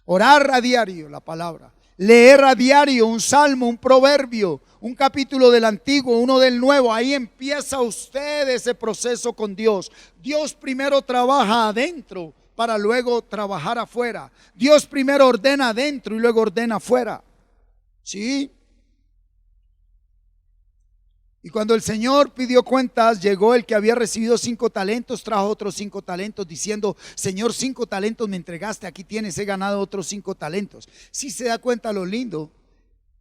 Orar a diario la palabra. Leer a diario un salmo, un proverbio, un capítulo del Antiguo, uno del Nuevo. Ahí empieza usted ese proceso con Dios. Dios primero trabaja adentro para luego trabajar afuera. Dios primero ordena adentro y luego ordena afuera. ¿Sí? Y cuando el Señor pidió cuentas, llegó el que había recibido 5 talentos, trajo otros 5 talentos diciendo: Señor, 5 talentos me entregaste, aquí tienes, he ganado otros 5 talentos. Si se da cuenta lo lindo,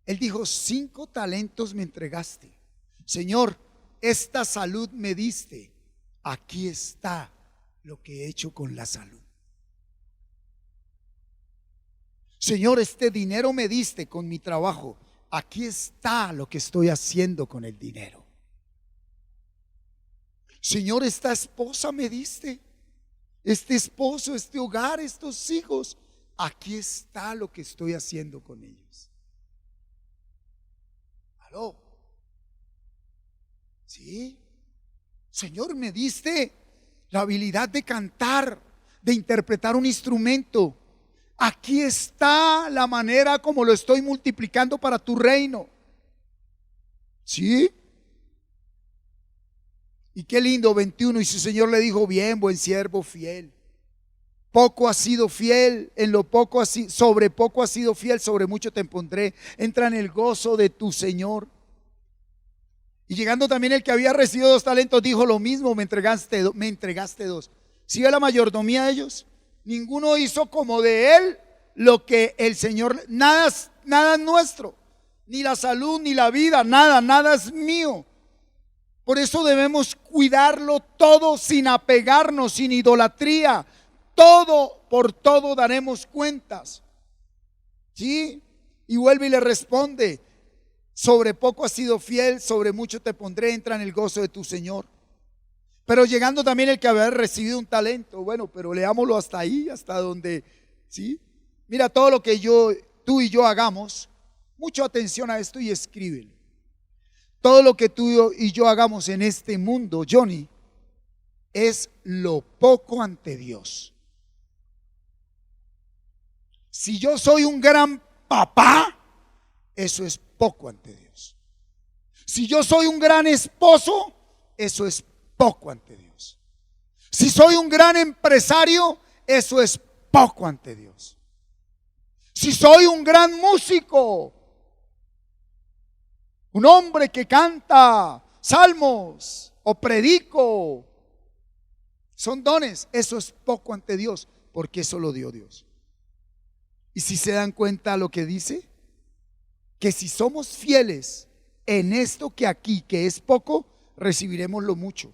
él dijo: 5 talentos me entregaste. Señor, esta salud me diste, aquí está lo que he hecho con la salud. Señor, este dinero me diste con mi trabajo, aquí está lo que estoy haciendo con el dinero. Señor, esta esposa me diste, este esposo, este hogar, estos hijos, aquí está lo que estoy haciendo con ellos. ¿Aló? ¿Sí? Señor, me diste la habilidad de cantar, de interpretar un instrumento. Aquí está la manera como lo estoy multiplicando para tu reino. ¿Sí? Y qué lindo, 21. Y su Señor le dijo: bien, buen siervo fiel. Poco has sido fiel, en lo poco sobre poco has sido fiel, sobre mucho te pondré. Entra en el gozo de tu Señor. Y llegando también el que había recibido 2 talentos, dijo lo mismo: me entregaste 2. ¿Sí ve la mayordomía de ellos? Ninguno hizo como de él lo que el Señor, nada es nuestro. ni la salud, ni la vida, nada, nada es mío. Por eso debemos cuidarlo todo sin apegarnos, sin idolatría. Todo, por todo daremos cuentas. ¿Sí? Y vuelve y le responde: sobre poco has sido fiel, sobre mucho te pondré, entra en el gozo de tu Señor. Pero llegando también el que había recibido un talento. Bueno, pero leámoslo hasta ahí, hasta donde, ¿sí? Mira, todo lo que tú y yo hagamos, mucha atención a esto y escríbelo. Todo lo que tú y yo hagamos en este mundo, Johnny, es lo poco ante Dios. Si yo soy un gran papá, eso es poco ante Dios. Si yo soy un gran esposo, eso es poco ante Dios. Si soy un gran empresario, eso es poco ante Dios. Si soy un gran músico, un hombre que canta salmos o predico, son dones, eso es poco ante Dios, porque eso lo dio Dios. Y si se dan cuenta lo que dice, que si somos fieles en esto que aquí, que es poco, recibiremos lo mucho.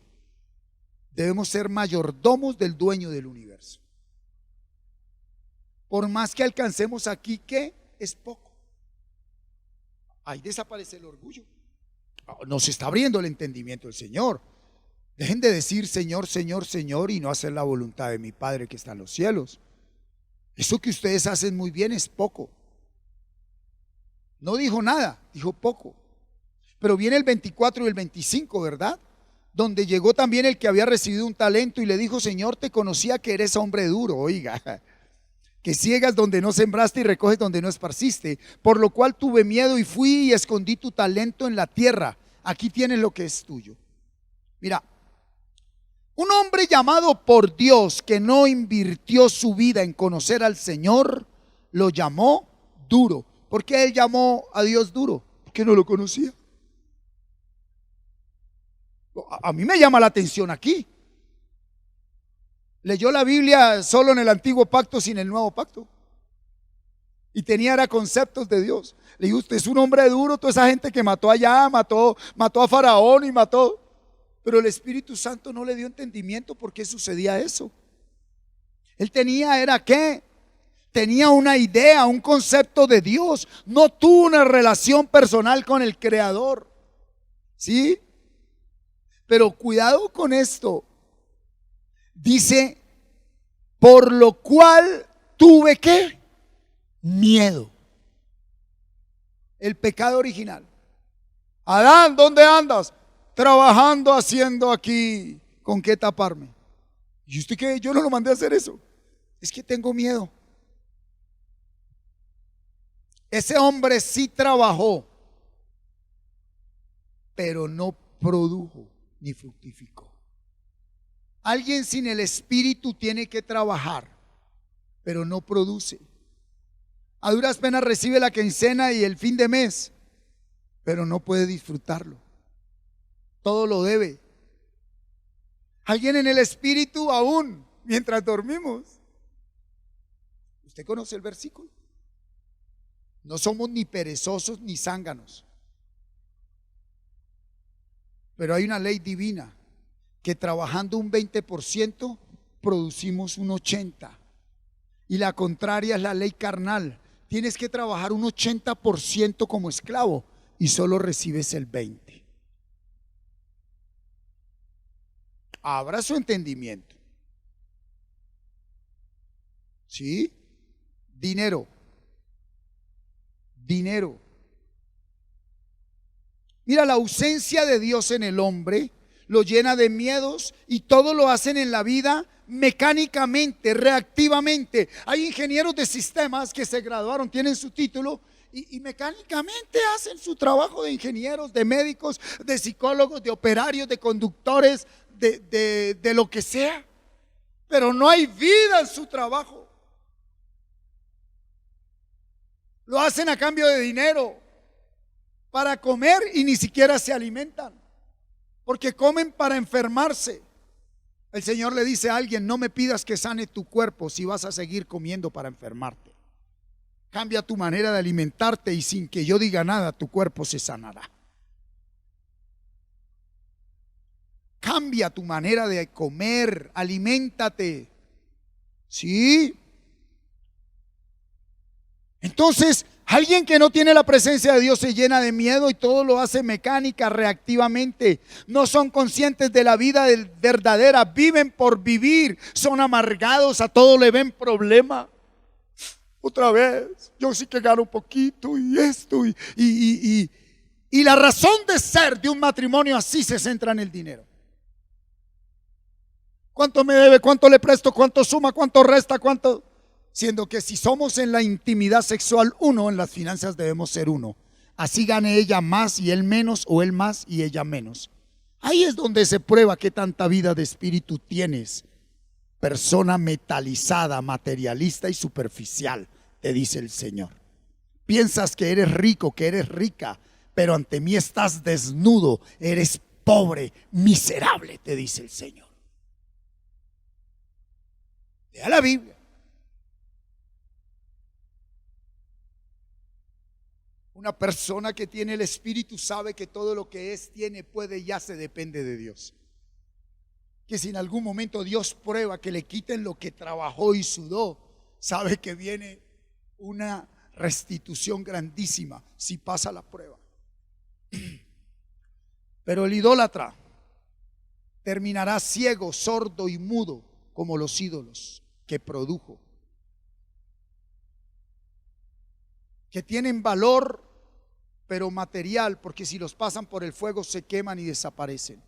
Debemos ser mayordomos del dueño del universo. Por más que alcancemos aquí, que es poco. Ahí desaparece el orgullo. Nos está abriendo el entendimiento el Señor. Dejen de decir Señor, Señor, Señor y no hacer la voluntad de mi Padre que está en los cielos. Eso que ustedes hacen muy bien es poco. No dijo nada, dijo poco. Pero viene el 24 y el 25, ¿verdad? Donde llegó también el que había recibido un talento y le dijo: Señor, te conocía que eres hombre duro, oiga, que ciegas donde no sembraste y recoges donde no esparciste, por lo cual tuve miedo y fui y escondí tu talento en la tierra. Aquí tienes lo que es tuyo. Mira, un hombre llamado por Dios que no invirtió su vida en conocer al Señor, lo llamó duro. ¿Por qué él llamó a Dios duro? Porque no lo conocía. A mí me llama la atención aquí. Leyó la Biblia solo en el antiguo pacto, sin el nuevo pacto. Y tenía conceptos de Dios. Le digo: usted es un hombre duro, toda esa gente que mató allá, mató a Faraón y mató. Pero el Espíritu Santo no le dio entendimiento por qué sucedía eso. Él tenía, ¿qué? Tenía una idea, un concepto de Dios. No tuvo una relación personal con el Creador. ¿Sí? Pero cuidado con esto. Dice: por lo cual tuve ¿qué? Miedo. El pecado original. Adán, ¿dónde andas? Trabajando, haciendo aquí. ¿Con qué taparme? ¿Y usted qué? Yo no lo mandé a hacer eso. Es que tengo miedo. Ese hombre sí trabajó, pero no produjo ni fructificó. Alguien sin el Espíritu tiene que trabajar, pero no produce. A duras penas recibe la quincena y el fin de mes, pero no puede disfrutarlo. Todo lo debe. Alguien en el Espíritu aún mientras dormimos. ¿Usted conoce el versículo? No somos ni perezosos ni zánganos. Pero hay una ley divina que trabajando un 20% producimos un 80%. Y la contraria es la ley carnal. Tienes que trabajar un 80% como esclavo y solo recibes el 20%. Abra su entendimiento. ¿Sí? Dinero. Mira, la ausencia de Dios en el hombre lo llena de miedos y todo lo hacen en la vida mecánicamente, reactivamente. Hay ingenieros de sistemas que se graduaron, tienen su título y mecánicamente hacen su trabajo de ingenieros, de médicos, de psicólogos, de operarios, de conductores, de lo que sea. Pero no hay vida en su trabajo. Lo hacen a cambio de dinero para comer y ni siquiera se alimentan, porque comen para enfermarse. El Señor le dice a alguien: no me pidas que sane tu cuerpo si vas a seguir comiendo para enfermarte. Cambia tu manera de alimentarte y sin que yo diga nada, tu cuerpo se sanará. Cambia tu manera de comer, aliméntate. ¿Sí? Entonces, alguien que no tiene la presencia de Dios se llena de miedo y todo lo hace mecánica, reactivamente. No son conscientes de la vida verdadera, viven por vivir, son amargados, a todo le ven problema. Otra vez, yo sí que gano un poquito y esto y la razón de ser de un matrimonio así se centra en el dinero. ¿Cuánto me debe? ¿Cuánto le presto? ¿Cuánto suma? ¿Cuánto resta? ¿Cuánto? Siendo que si somos en la intimidad sexual uno, en las finanzas debemos ser uno. Así gane ella más y él menos, o él más y ella menos. Ahí es donde se prueba qué tanta vida de espíritu tienes. Persona metalizada, materialista y superficial, te dice el Señor. Piensas que eres rico, que eres rica, pero ante mí estás desnudo, eres pobre, miserable, te dice el Señor. Lea la Biblia. Una persona que tiene el Espíritu sabe que todo lo que es, tiene, puede y hace depende de Dios. Que si en algún momento Dios prueba que le quiten lo que trabajó y sudó, sabe que viene una restitución grandísima si pasa la prueba. Pero el idólatra terminará ciego, sordo y mudo como los ídolos que produjo, que tienen valor pero material, porque si los pasan por el fuego se queman y desaparecen.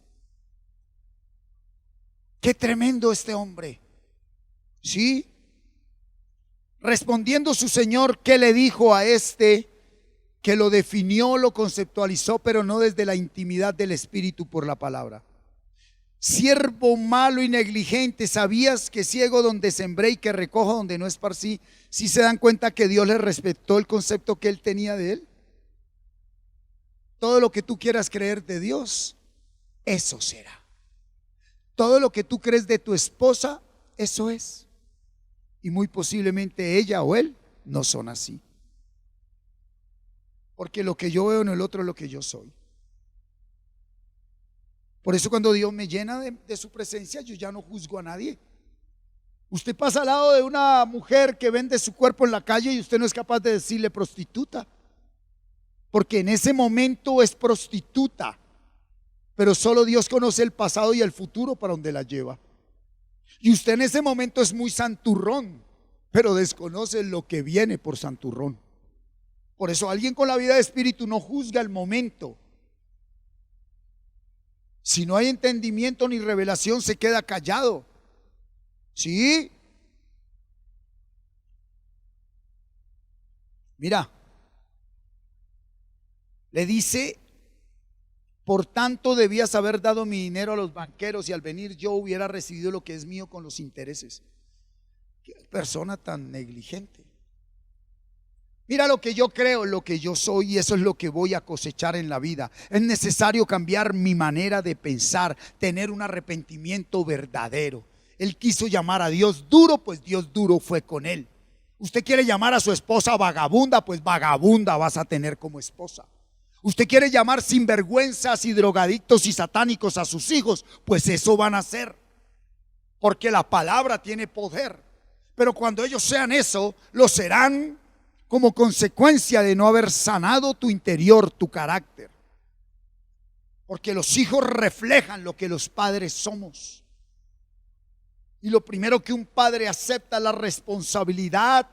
Qué tremendo este hombre. ¿Sí? Respondiendo su señor, ¿qué le dijo a este? Que lo definió, lo conceptualizó, pero no desde la intimidad del espíritu por la palabra. Siervo malo y negligente, ¿sabías que ciego donde sembré y que recojo donde no esparcí? ¿Sí se dan cuenta que Dios le respetó el concepto que él tenía de él? Todo lo que tú quieras creer de Dios, eso será. Todo lo que tú crees de tu esposa, eso es. Y muy posiblemente ella o él no son así. Porque lo que yo veo en el otro es lo que yo soy. Por eso cuando Dios me llena de su presencia, yo ya no juzgo a nadie. Usted pasa al lado de una mujer que vende su cuerpo en la calle y usted no es capaz de decirle prostituta, porque en ese momento es prostituta, pero solo Dios conoce el pasado y el futuro para donde la lleva. Y usted en ese momento es muy santurrón, pero desconoce lo que viene por santurrón. Por eso alguien con la vida de espíritu no juzga el momento. Si no hay entendimiento ni revelación, se queda callado. ¿Sí? Mira, le dice: por tanto debías haber dado mi dinero a los banqueros y al venir yo hubiera recibido lo que es mío con los intereses. Qué persona tan negligente. Mira lo que yo creo, lo que yo soy, y eso es lo que voy a cosechar en la vida. Es necesario cambiar mi manera de pensar, tener un arrepentimiento verdadero. Él quiso llamar a Dios duro, pues Dios duro fue con él. Usted quiere llamar a su esposa vagabunda, pues vagabunda vas a tener como esposa. Usted quiere llamar sinvergüenzas y drogadictos y satánicos a sus hijos, pues eso van a hacer, porque la palabra tiene poder. Pero cuando ellos sean eso, lo serán como consecuencia de no haber sanado tu interior, tu carácter. Porque los hijos reflejan lo que los padres somos. Y lo primero que un padre acepta es la responsabilidad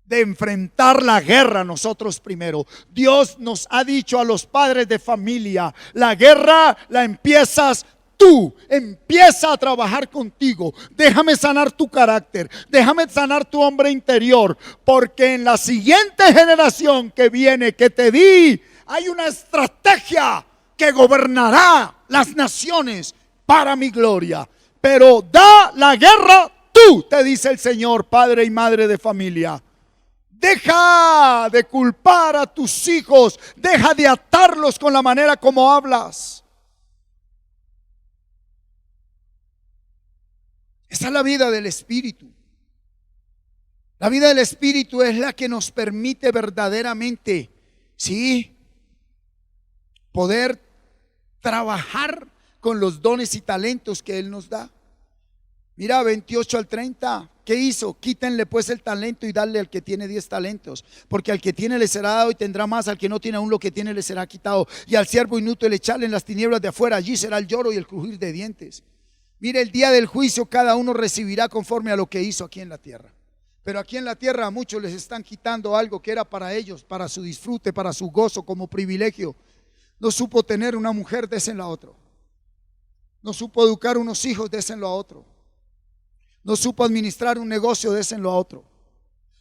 de enfrentar la guerra nosotros primero. Dios nos ha dicho a los padres de familia: la guerra la empiezas tú, empieza a trabajar contigo. Déjame sanar tu carácter, déjame sanar tu hombre interior, porque en la siguiente generación que viene, que te di, hay una estrategia que gobernará las naciones para mi gloria. Pero da la guerra tú, te dice el Señor, padre y madre de familia. Deja de culpar a tus hijos, deja de atarlos con la manera como hablas. Esa es la vida del espíritu. La vida del Espíritu es la que nos permite verdaderamente, sí, poder trabajar con los dones y talentos que Él nos da. Mira, 28 al 30, ¿qué hizo? Quítenle pues el talento y darle al que tiene 10 talentos, porque al que tiene le será dado y tendrá más, al que no tiene aún lo que tiene le será quitado. Y al siervo inútil echarle en las tinieblas de afuera, allí será el lloro y el crujir de dientes. Mire, el día del juicio cada uno recibirá conforme a lo que hizo aquí en la tierra. Pero aquí en la tierra a muchos les están quitando algo que era para ellos, para su disfrute, para su gozo, como privilegio. No supo tener una mujer, désenlo a otro. No supo educar unos hijos, désenlo a otro. No supo administrar un negocio, désenlo a otro.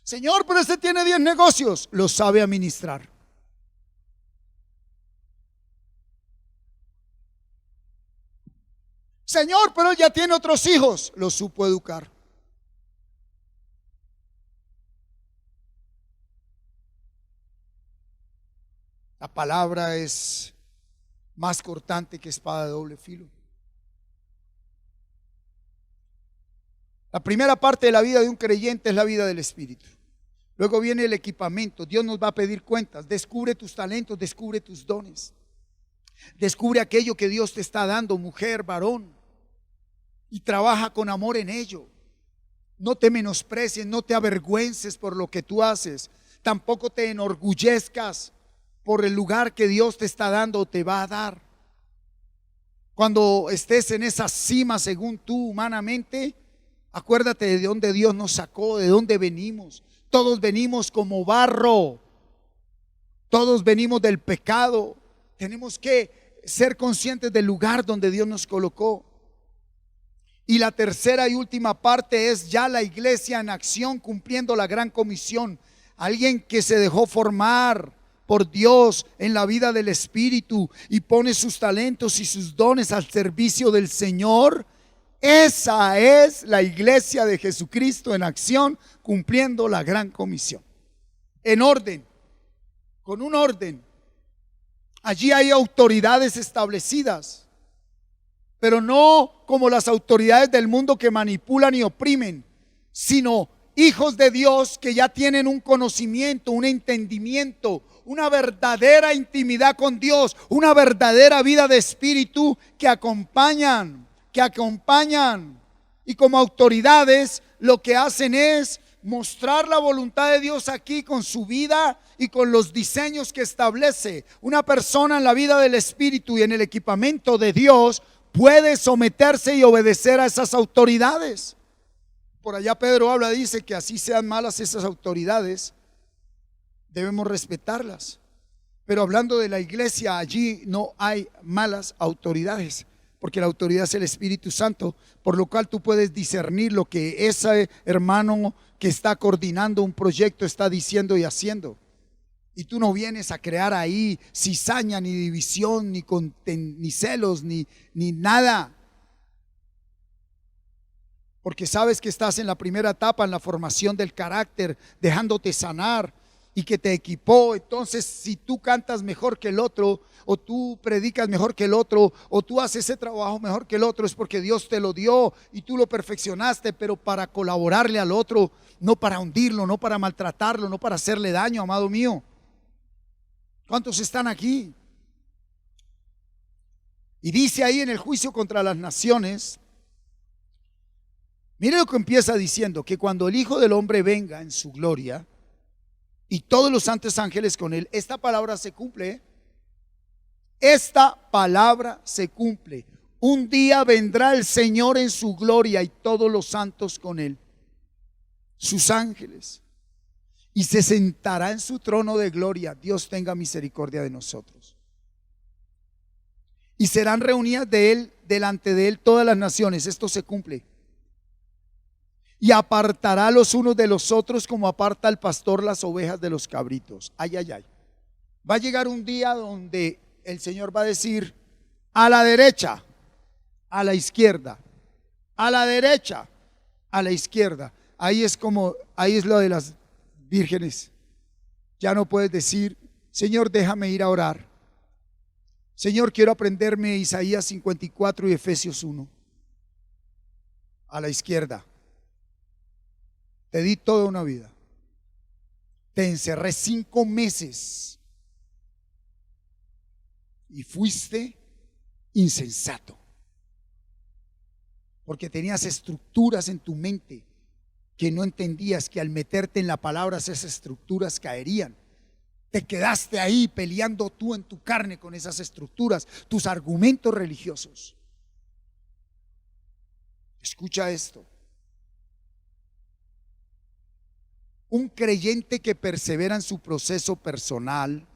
Señor, pero este tiene 10 negocios, lo sabe administrar. Señor, pero él ya tiene otros hijos, lo supo educar. La palabra es más cortante que espada de doble filo. La primera parte de la vida de un creyente es la vida del Espíritu. Luego viene el equipamiento. Dios nos va a pedir cuentas. Descubre tus talentos, descubre tus dones. Descubre aquello que Dios te está dando, mujer, varón, y trabaja con amor en ello. No te menosprecies, no te avergüences por lo que tú haces. Tampoco te enorgullezcas por el lugar que Dios te está dando o te va a dar. Cuando estés en esa cima según tú humanamente, acuérdate de dónde Dios nos sacó, de dónde venimos. Todos venimos como barro. Todos venimos del pecado. Tenemos que ser conscientes del lugar donde Dios nos colocó. Y la tercera y última parte es ya la iglesia en acción, cumpliendo la gran comisión. Alguien que se dejó formar por Dios en la vida del Espíritu y pone sus talentos y sus dones al servicio del Señor. Esa es la iglesia de Jesucristo en acción, cumpliendo la gran comisión. En orden, con un orden. Allí hay autoridades establecidas, pero no como las autoridades del mundo que manipulan y oprimen, sino hijos de Dios que ya tienen un conocimiento, un entendimiento, una verdadera intimidad con Dios, una verdadera vida de espíritu que acompañan. Y como autoridades lo que hacen es mostrar la voluntad de Dios aquí con su vida y con los diseños que establece. Una persona en la vida del Espíritu y en el equipamiento de Dios puede someterse y obedecer a esas autoridades. Por allá Pedro habla, dice que así sean malas esas autoridades, debemos respetarlas. Pero hablando de la iglesia, allí no hay malas autoridades, porque la autoridad es el Espíritu Santo, por lo cual tú puedes discernir lo que ese hermano que está coordinando un proyecto está diciendo y haciendo. Y tú no vienes a crear ahí cizaña, ni división, ni celos, ni nada. Porque sabes que estás en la primera etapa, en la formación del carácter, dejándote sanar y que te equipó. Entonces, si tú cantas mejor que el otro, o tú predicas mejor que el otro, o tú haces ese trabajo mejor que el otro, es porque Dios te lo dio y tú lo perfeccionaste, pero para colaborarle al otro, no para hundirlo, no para maltratarlo, no para hacerle daño, amado mío. ¿Cuántos están aquí? Y dice ahí en el juicio contra las naciones, mire lo que empieza diciendo, que cuando el Hijo del Hombre venga en su gloria y todos los santos ángeles con él, esta palabra se cumple. Esta palabra se cumple. Un día vendrá el Señor en su gloria y todos los santos con él, sus ángeles, y se sentará en su trono de gloria. Dios tenga misericordia de nosotros. Y serán reunidas delante de él todas las naciones. Esto se cumple. Y apartará los unos de los otros como aparta el pastor las ovejas de los cabritos. Ay, ay, ay. Va a llegar un día donde el Señor va a decir: a la derecha, a la izquierda, a la derecha, a la izquierda. Ahí es lo de las vírgenes. Ya no puedes decir: Señor, déjame ir a orar. Señor, quiero aprenderme Isaías 54 y Efesios 1. A la izquierda. Te di toda una vida. te encerré 5 meses y fuiste insensato, porque tenías estructuras en tu mente que no entendías que al meterte en la palabra esas estructuras caerían. Te quedaste ahí peleando tú en tu carne con esas estructuras, tus argumentos religiosos. Escucha esto. Un creyente que persevera en su proceso personal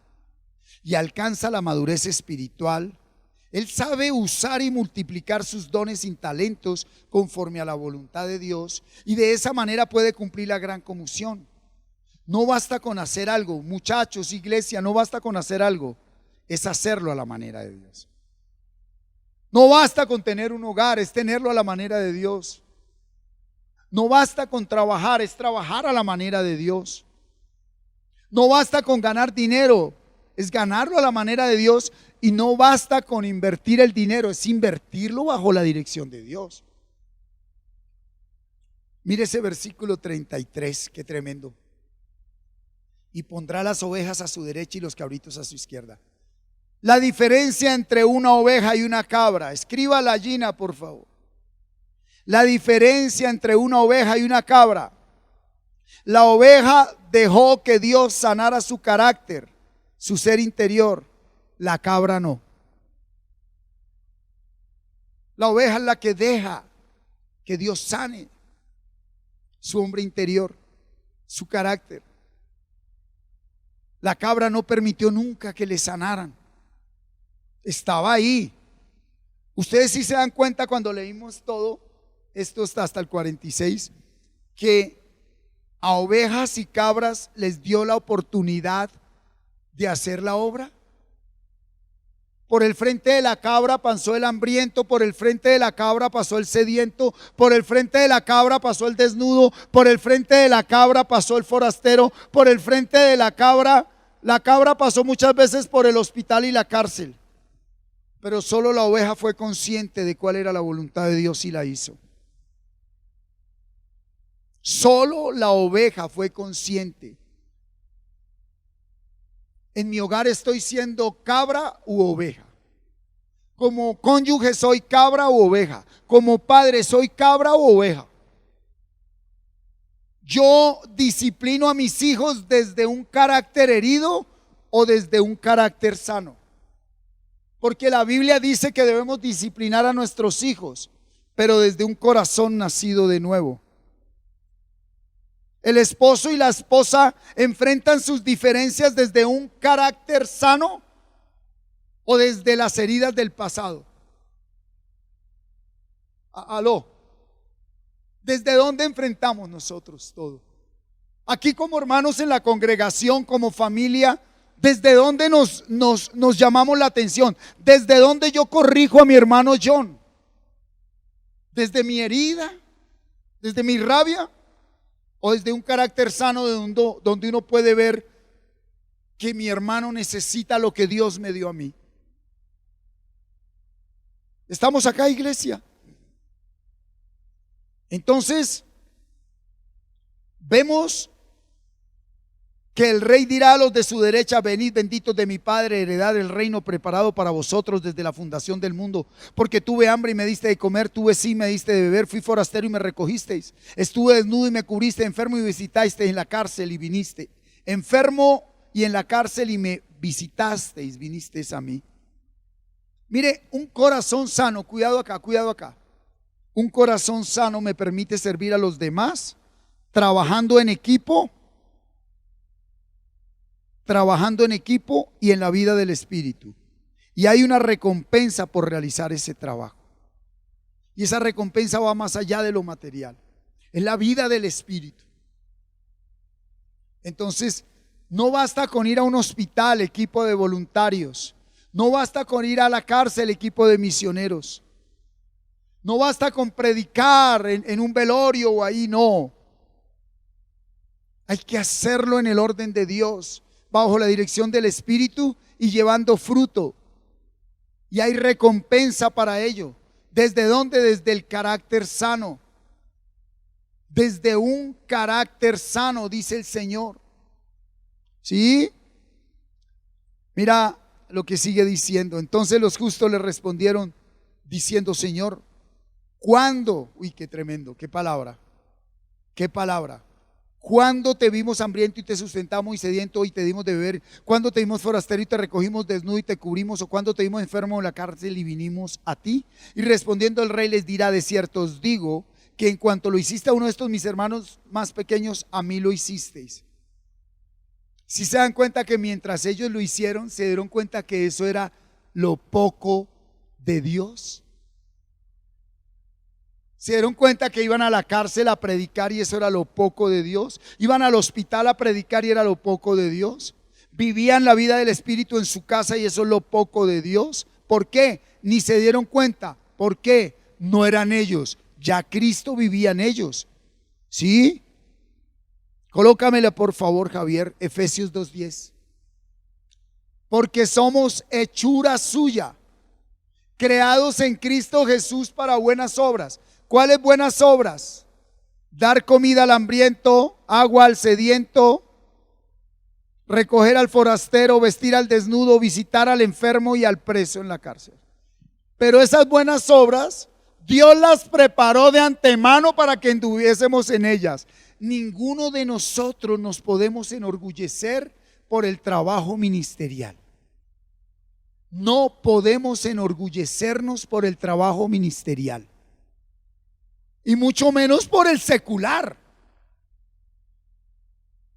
y alcanza la madurez espiritual, él sabe usar y multiplicar sus dones y talentos conforme a la voluntad de Dios, y de esa manera puede cumplir la gran comisión. No basta con hacer algo, muchachos, iglesia, no basta con hacer algo, es hacerlo a la manera de Dios. No basta con tener un hogar, es tenerlo a la manera de Dios. No basta con trabajar, es trabajar a la manera de Dios. No basta con ganar dinero, es ganarlo a la manera de Dios. Y no basta con invertir el dinero, es invertirlo bajo la dirección de Dios. Mire ese versículo 33, qué tremendo. Y pondrá las ovejas a su derecha y los cabritos a su izquierda. La diferencia entre una oveja y una cabra, escriba la Gina, por favor. La diferencia entre una oveja y una cabra. La oveja dejó que Dios sanara su carácter, su ser interior. La cabra no. La oveja es la que deja que Dios sane su hombre interior, su carácter. La cabra no permitió nunca que le sanaran. Estaba ahí. Ustedes sí se dan cuenta cuando leímos todo, esto está hasta el 46, que a ovejas y cabras les dio la oportunidad de hacer la obra. Por el frente de la cabra pasó el hambriento, por el frente de la cabra pasó el sediento, por el frente de la cabra pasó el desnudo, por el frente de la cabra pasó el forastero, por el frente de la cabra pasó muchas veces por el hospital y la cárcel. Pero solo la oveja fue consciente de cuál era la voluntad de Dios y la hizo. Solo la oveja fue consciente. En mi hogar estoy siendo cabra u oveja. Como cónyuge soy cabra u oveja. Como padre soy cabra u oveja. Yo disciplino a mis hijos desde un carácter herido o desde un carácter sano. Porque la Biblia dice que debemos disciplinar a nuestros hijos, pero desde un corazón nacido de nuevo. El esposo y la esposa enfrentan sus diferencias desde un carácter sano o desde las heridas del pasado. Aló. ¿Desde dónde enfrentamos nosotros todo? Aquí como hermanos en la congregación, como familia, ¿desde dónde nos llamamos la atención? ¿Desde dónde yo corrijo a mi hermano John? ¿Desde mi herida? ¿Desde mi rabia? ¿O desde un carácter sano donde uno puede ver que mi hermano necesita lo que Dios me dio a mí? ¿Estamos acá, iglesia? Entonces, vemos que el rey dirá a los de su derecha: venid benditos de mi Padre, heredad el reino preparado para vosotros desde la fundación del mundo. Porque tuve hambre y me diste de comer, tuve sed y me diste de beber, fui forastero y me recogisteis, estuve desnudo y me cubriste, enfermo y visitasteis, en la cárcel y viniste, enfermo y en la cárcel y me visitasteis, vinisteis a mí. Mire, un corazón sano, cuidado acá, cuidado acá. Un corazón sano me permite servir a los demás, trabajando en equipo y en la vida del Espíritu. Y hay una recompensa por realizar ese trabajo. Y esa recompensa va más allá de lo material. Es la vida del Espíritu. Entonces, no basta con ir a un hospital, equipo de voluntarios. No basta con ir a la cárcel, equipo de misioneros. No basta con predicar en un velorio o ahí, no. Hay que hacerlo en el orden de Dios, bajo la dirección del Espíritu y llevando fruto. Y hay recompensa para ello. ¿Desde dónde? Desde el carácter sano. Desde un carácter sano, dice el Señor. ¿Sí? Mira lo que sigue diciendo. Entonces los justos le respondieron diciendo: Señor, ¿cuándo? Uy, qué tremendo, qué palabra, qué palabra. ¿Cuándo te vimos hambriento y te sustentamos, y sediento y te dimos de beber? ¿Cuándo te vimos forastero y te recogimos, desnudo y te cubrimos? ¿O cuándo te vimos enfermo en la cárcel y vinimos a ti? Y respondiendo el rey les dirá: de cierto os digo que en cuanto lo hiciste a uno de estos mis hermanos más pequeños, a mí lo hicisteis. Si se dan cuenta que mientras ellos lo hicieron, se dieron cuenta que eso era lo poco de Dios. Se dieron cuenta que iban a la cárcel a predicar y eso era lo poco de Dios. Iban al hospital a predicar y era lo poco de Dios. Vivían la vida del Espíritu en su casa y eso es lo poco de Dios. ¿Por qué? Ni se dieron cuenta. ¿Por qué? No eran ellos. Ya Cristo vivía en ellos. ¿Sí? Colócamela por favor, Javier, Efesios 2:10. Porque somos hechura suya, creados en Cristo Jesús para buenas obras. ¿Cuáles buenas obras? Dar comida al hambriento, agua al sediento, recoger al forastero, vestir al desnudo, visitar al enfermo y al preso en la cárcel. Pero esas buenas obras, Dios las preparó de antemano para que anduviésemos en ellas. Ninguno de nosotros nos podemos enorgullecer por el trabajo ministerial. No podemos enorgullecernos por el trabajo ministerial. Y mucho menos por el secular.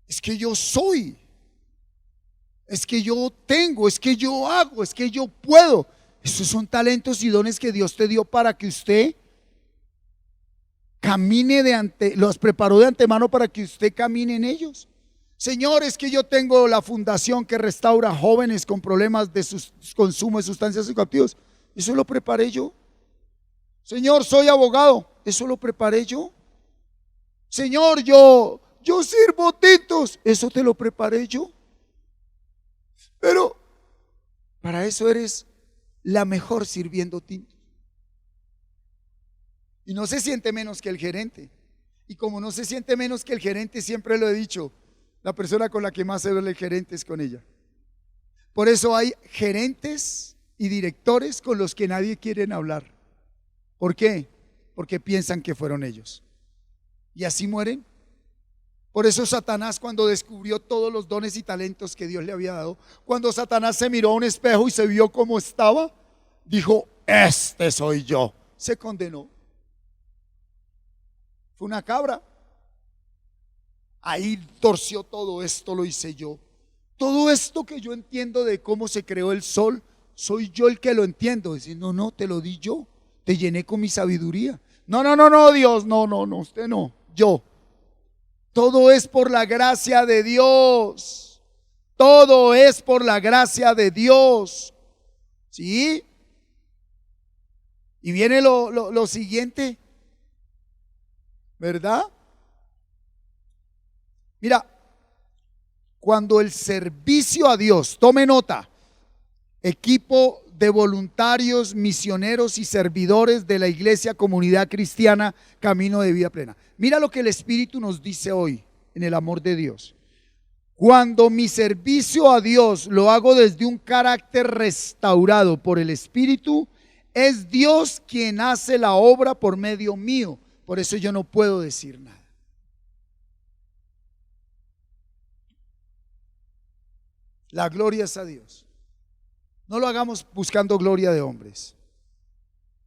Es que yo soy. Es que yo tengo. Es que yo hago. Es que yo puedo. Esos son talentos y dones que Dios te dio para que usted camine los preparó de antemano para que usted camine en ellos. Señor, es que yo tengo la fundación que restaura jóvenes con problemas de consumo de sustancias psicoactivas. Eso lo preparé yo. Señor, soy abogado. Eso lo preparé yo. Señor, yo sirvo tintos. Eso te lo preparé yo. Pero para eso eres la mejor sirviendo tintos. Y no se siente menos que el gerente. Y como no se siente menos que el gerente, siempre lo he dicho, la persona con la que más se ve el gerente es con ella. Por eso hay gerentes y directores con los que nadie quiere hablar. ¿Por qué? Porque piensan que fueron ellos. Y así mueren. Por eso Satanás, cuando descubrió todos los dones y talentos que Dios le había dado, cuando Satanás se miró a un espejo y se vio cómo estaba, dijo: este soy yo. Se condenó. Fue una cabra. Ahí torció todo esto, lo hice yo. Todo esto que yo entiendo de cómo se creó el sol, soy yo el que lo entiendo. Dice: no, te lo di yo. Te llené con mi sabiduría. No, Dios, no, usted no, yo. Todo es por la gracia de Dios. Todo es por la gracia de Dios. ¿Sí? Y viene lo siguiente, ¿verdad? Mira, cuando el servicio a Dios, tome nota, equipo de voluntarios, misioneros y servidores de la iglesia Comunidad Cristiana Camino de Vida Plena. Mira lo que el Espíritu nos dice hoy en el amor de Dios. Cuando mi servicio a Dios lo hago desde un carácter restaurado por el Espíritu, es Dios quien hace la obra por medio mío. Por eso yo no puedo decir nada. La gloria es a Dios. No lo hagamos buscando gloria de hombres.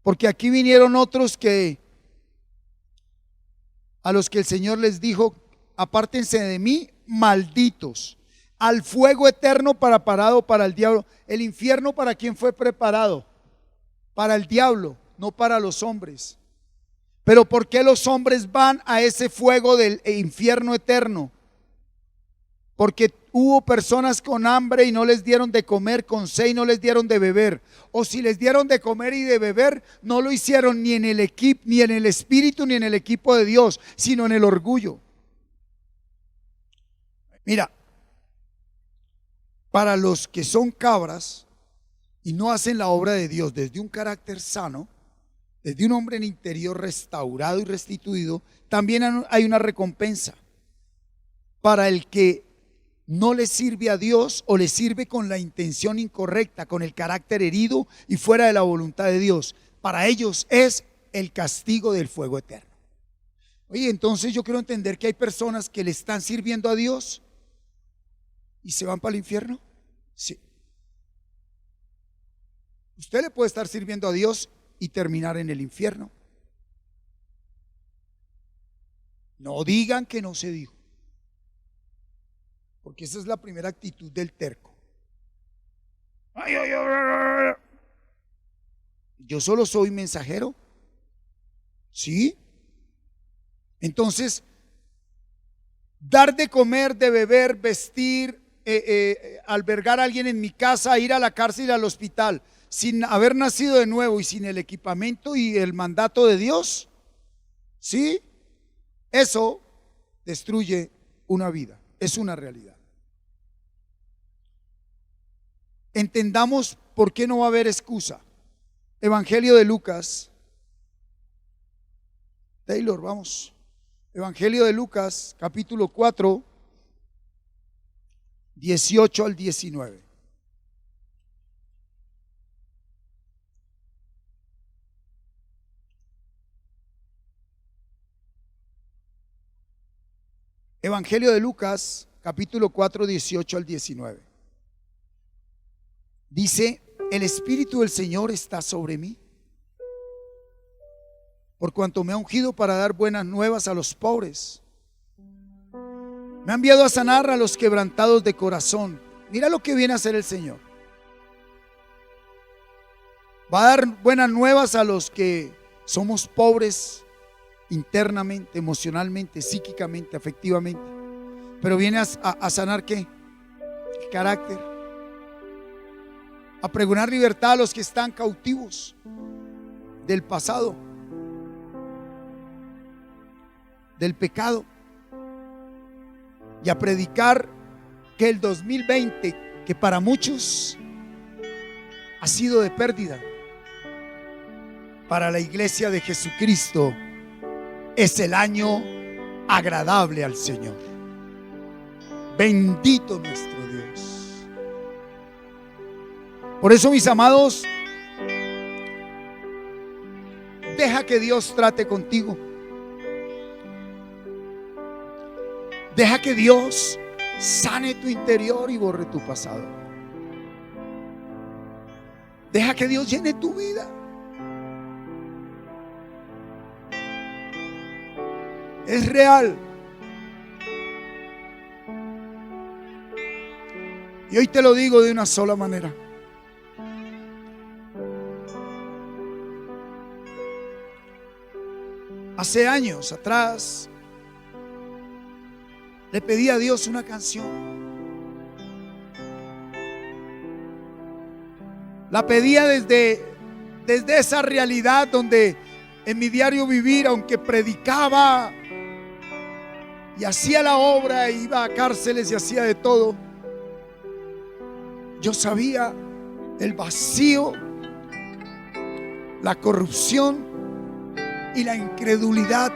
Porque aquí vinieron otros a los que el Señor les dijo: apártense de mí, malditos, al fuego eterno preparado para el diablo. El infierno, ¿para quién fue preparado? Para el diablo, no para los hombres. Pero ¿por qué los hombres van a ese fuego del infierno eterno? Porque hubo personas con hambre y no les dieron de comer, con sed y no les dieron de beber. O si les dieron de comer y de beber, no lo hicieron ni en el equipo, ni en el espíritu, ni en el equipo de Dios, sino en el orgullo. Mira, para los que son cabras y no hacen la obra de Dios desde un carácter sano, desde un hombre en interior restaurado y restituido, también hay una recompensa. Para el que no le sirve a Dios o le sirve con la intención incorrecta, con el carácter herido y fuera de la voluntad de Dios, para ellos es el castigo del fuego eterno. Oye, entonces yo quiero entender que hay personas que le están sirviendo a Dios y se van para el infierno. Sí. Usted le puede estar sirviendo a Dios y terminar en el infierno. No digan que no se dijo, porque esa es la primera actitud del terco. Ay, ay, ay, ay. Yo solo soy mensajero. ¿Sí? Entonces, dar de comer, de beber, vestir, albergar a alguien en mi casa, ir a la cárcel, al hospital, sin haber nacido de nuevo y sin el equipamiento y el mandato de Dios, ¿sí? Eso destruye una vida, es una realidad. Entendamos por qué no va a haber excusa. Evangelio de Lucas. Taylor, vamos. Evangelio de Lucas, capítulo 4, 18 al 19. Evangelio de Lucas, capítulo 4, 18 al 19. Dice: el Espíritu del Señor está sobre mí, por cuanto me ha ungido para dar buenas nuevas a los pobres. Me ha enviado a sanar a los quebrantados de corazón. Mira lo que viene a hacer el Señor. Va a dar buenas nuevas a los que somos pobres internamente, emocionalmente, psíquicamente, afectivamente. Pero viene a sanar ¿qué? El carácter. A pregonar libertad a los que están cautivos del pasado, del pecado, y a predicar que el 2020, que para muchos ha sido de pérdida, para la iglesia de Jesucristo es el año agradable al Señor. Bendito nuestro Dios. Por eso, mis amados, deja que Dios trate contigo. Deja que Dios sane tu interior y borre tu pasado. Deja que Dios llene tu vida. Es real. Y hoy te lo digo de una sola manera. Hace años atrás le pedí a Dios una canción. La pedía desde esa realidad donde en mi diario vivir, aunque predicaba y hacía la obra, iba a cárceles y hacía de todo, yo sabía el vacío, la corrupción y la incredulidad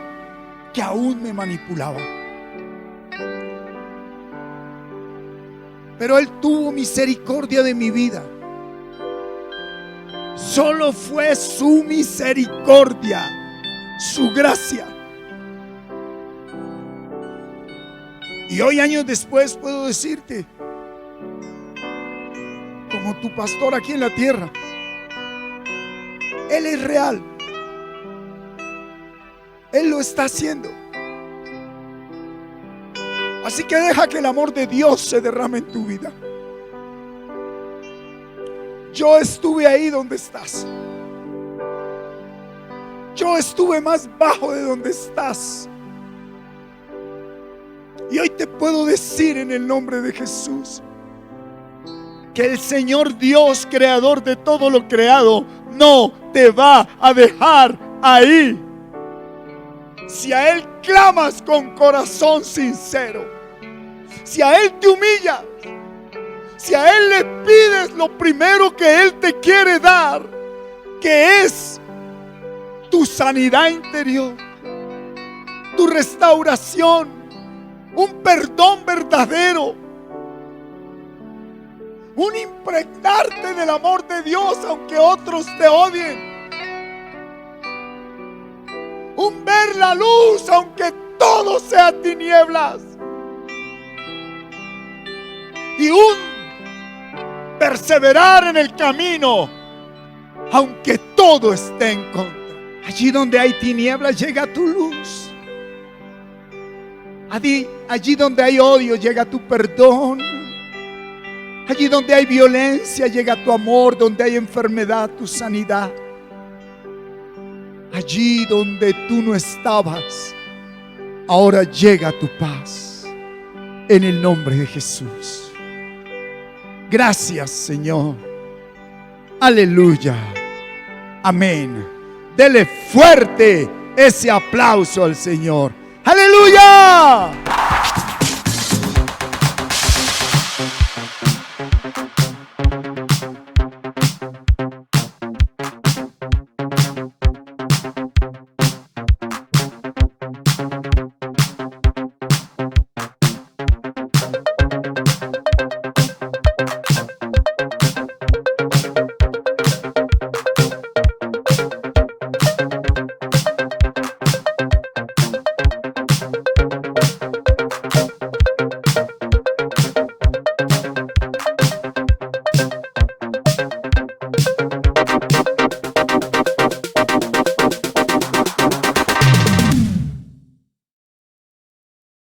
que aún me manipulaba. Pero Él tuvo misericordia de mi vida. Solo fue su misericordia, su gracia. Y hoy, años después, puedo decirte, como tu pastor aquí en la tierra, Él es real. Él lo está haciendo. Así que deja que el amor de Dios se derrame en tu vida. Yo estuve ahí donde estás. Yo estuve más bajo de donde estás. Y hoy te puedo decir en el nombre de Jesús que el Señor Dios, creador de todo lo creado, no te va a dejar ahí. Si a Él clamas con corazón sincero, si a Él te humillas, si a Él le pides lo primero que Él te quiere dar, que es tu sanidad interior, tu restauración, un perdón verdadero, un impregnarte del amor de Dios aunque otros te odien, un ver la luz aunque todo sea tinieblas, y un perseverar en el camino aunque todo esté en contra. Allí donde hay tinieblas llega tu luz. Allí donde hay odio llega tu perdón. Allí donde hay violencia llega tu amor. Donde hay enfermedad, tu sanidad. Allí donde tú no estabas, ahora llega tu paz. En el nombre de Jesús. Gracias, Señor. Aleluya. Amén. Dele fuerte ese aplauso al Señor. ¡Aleluya!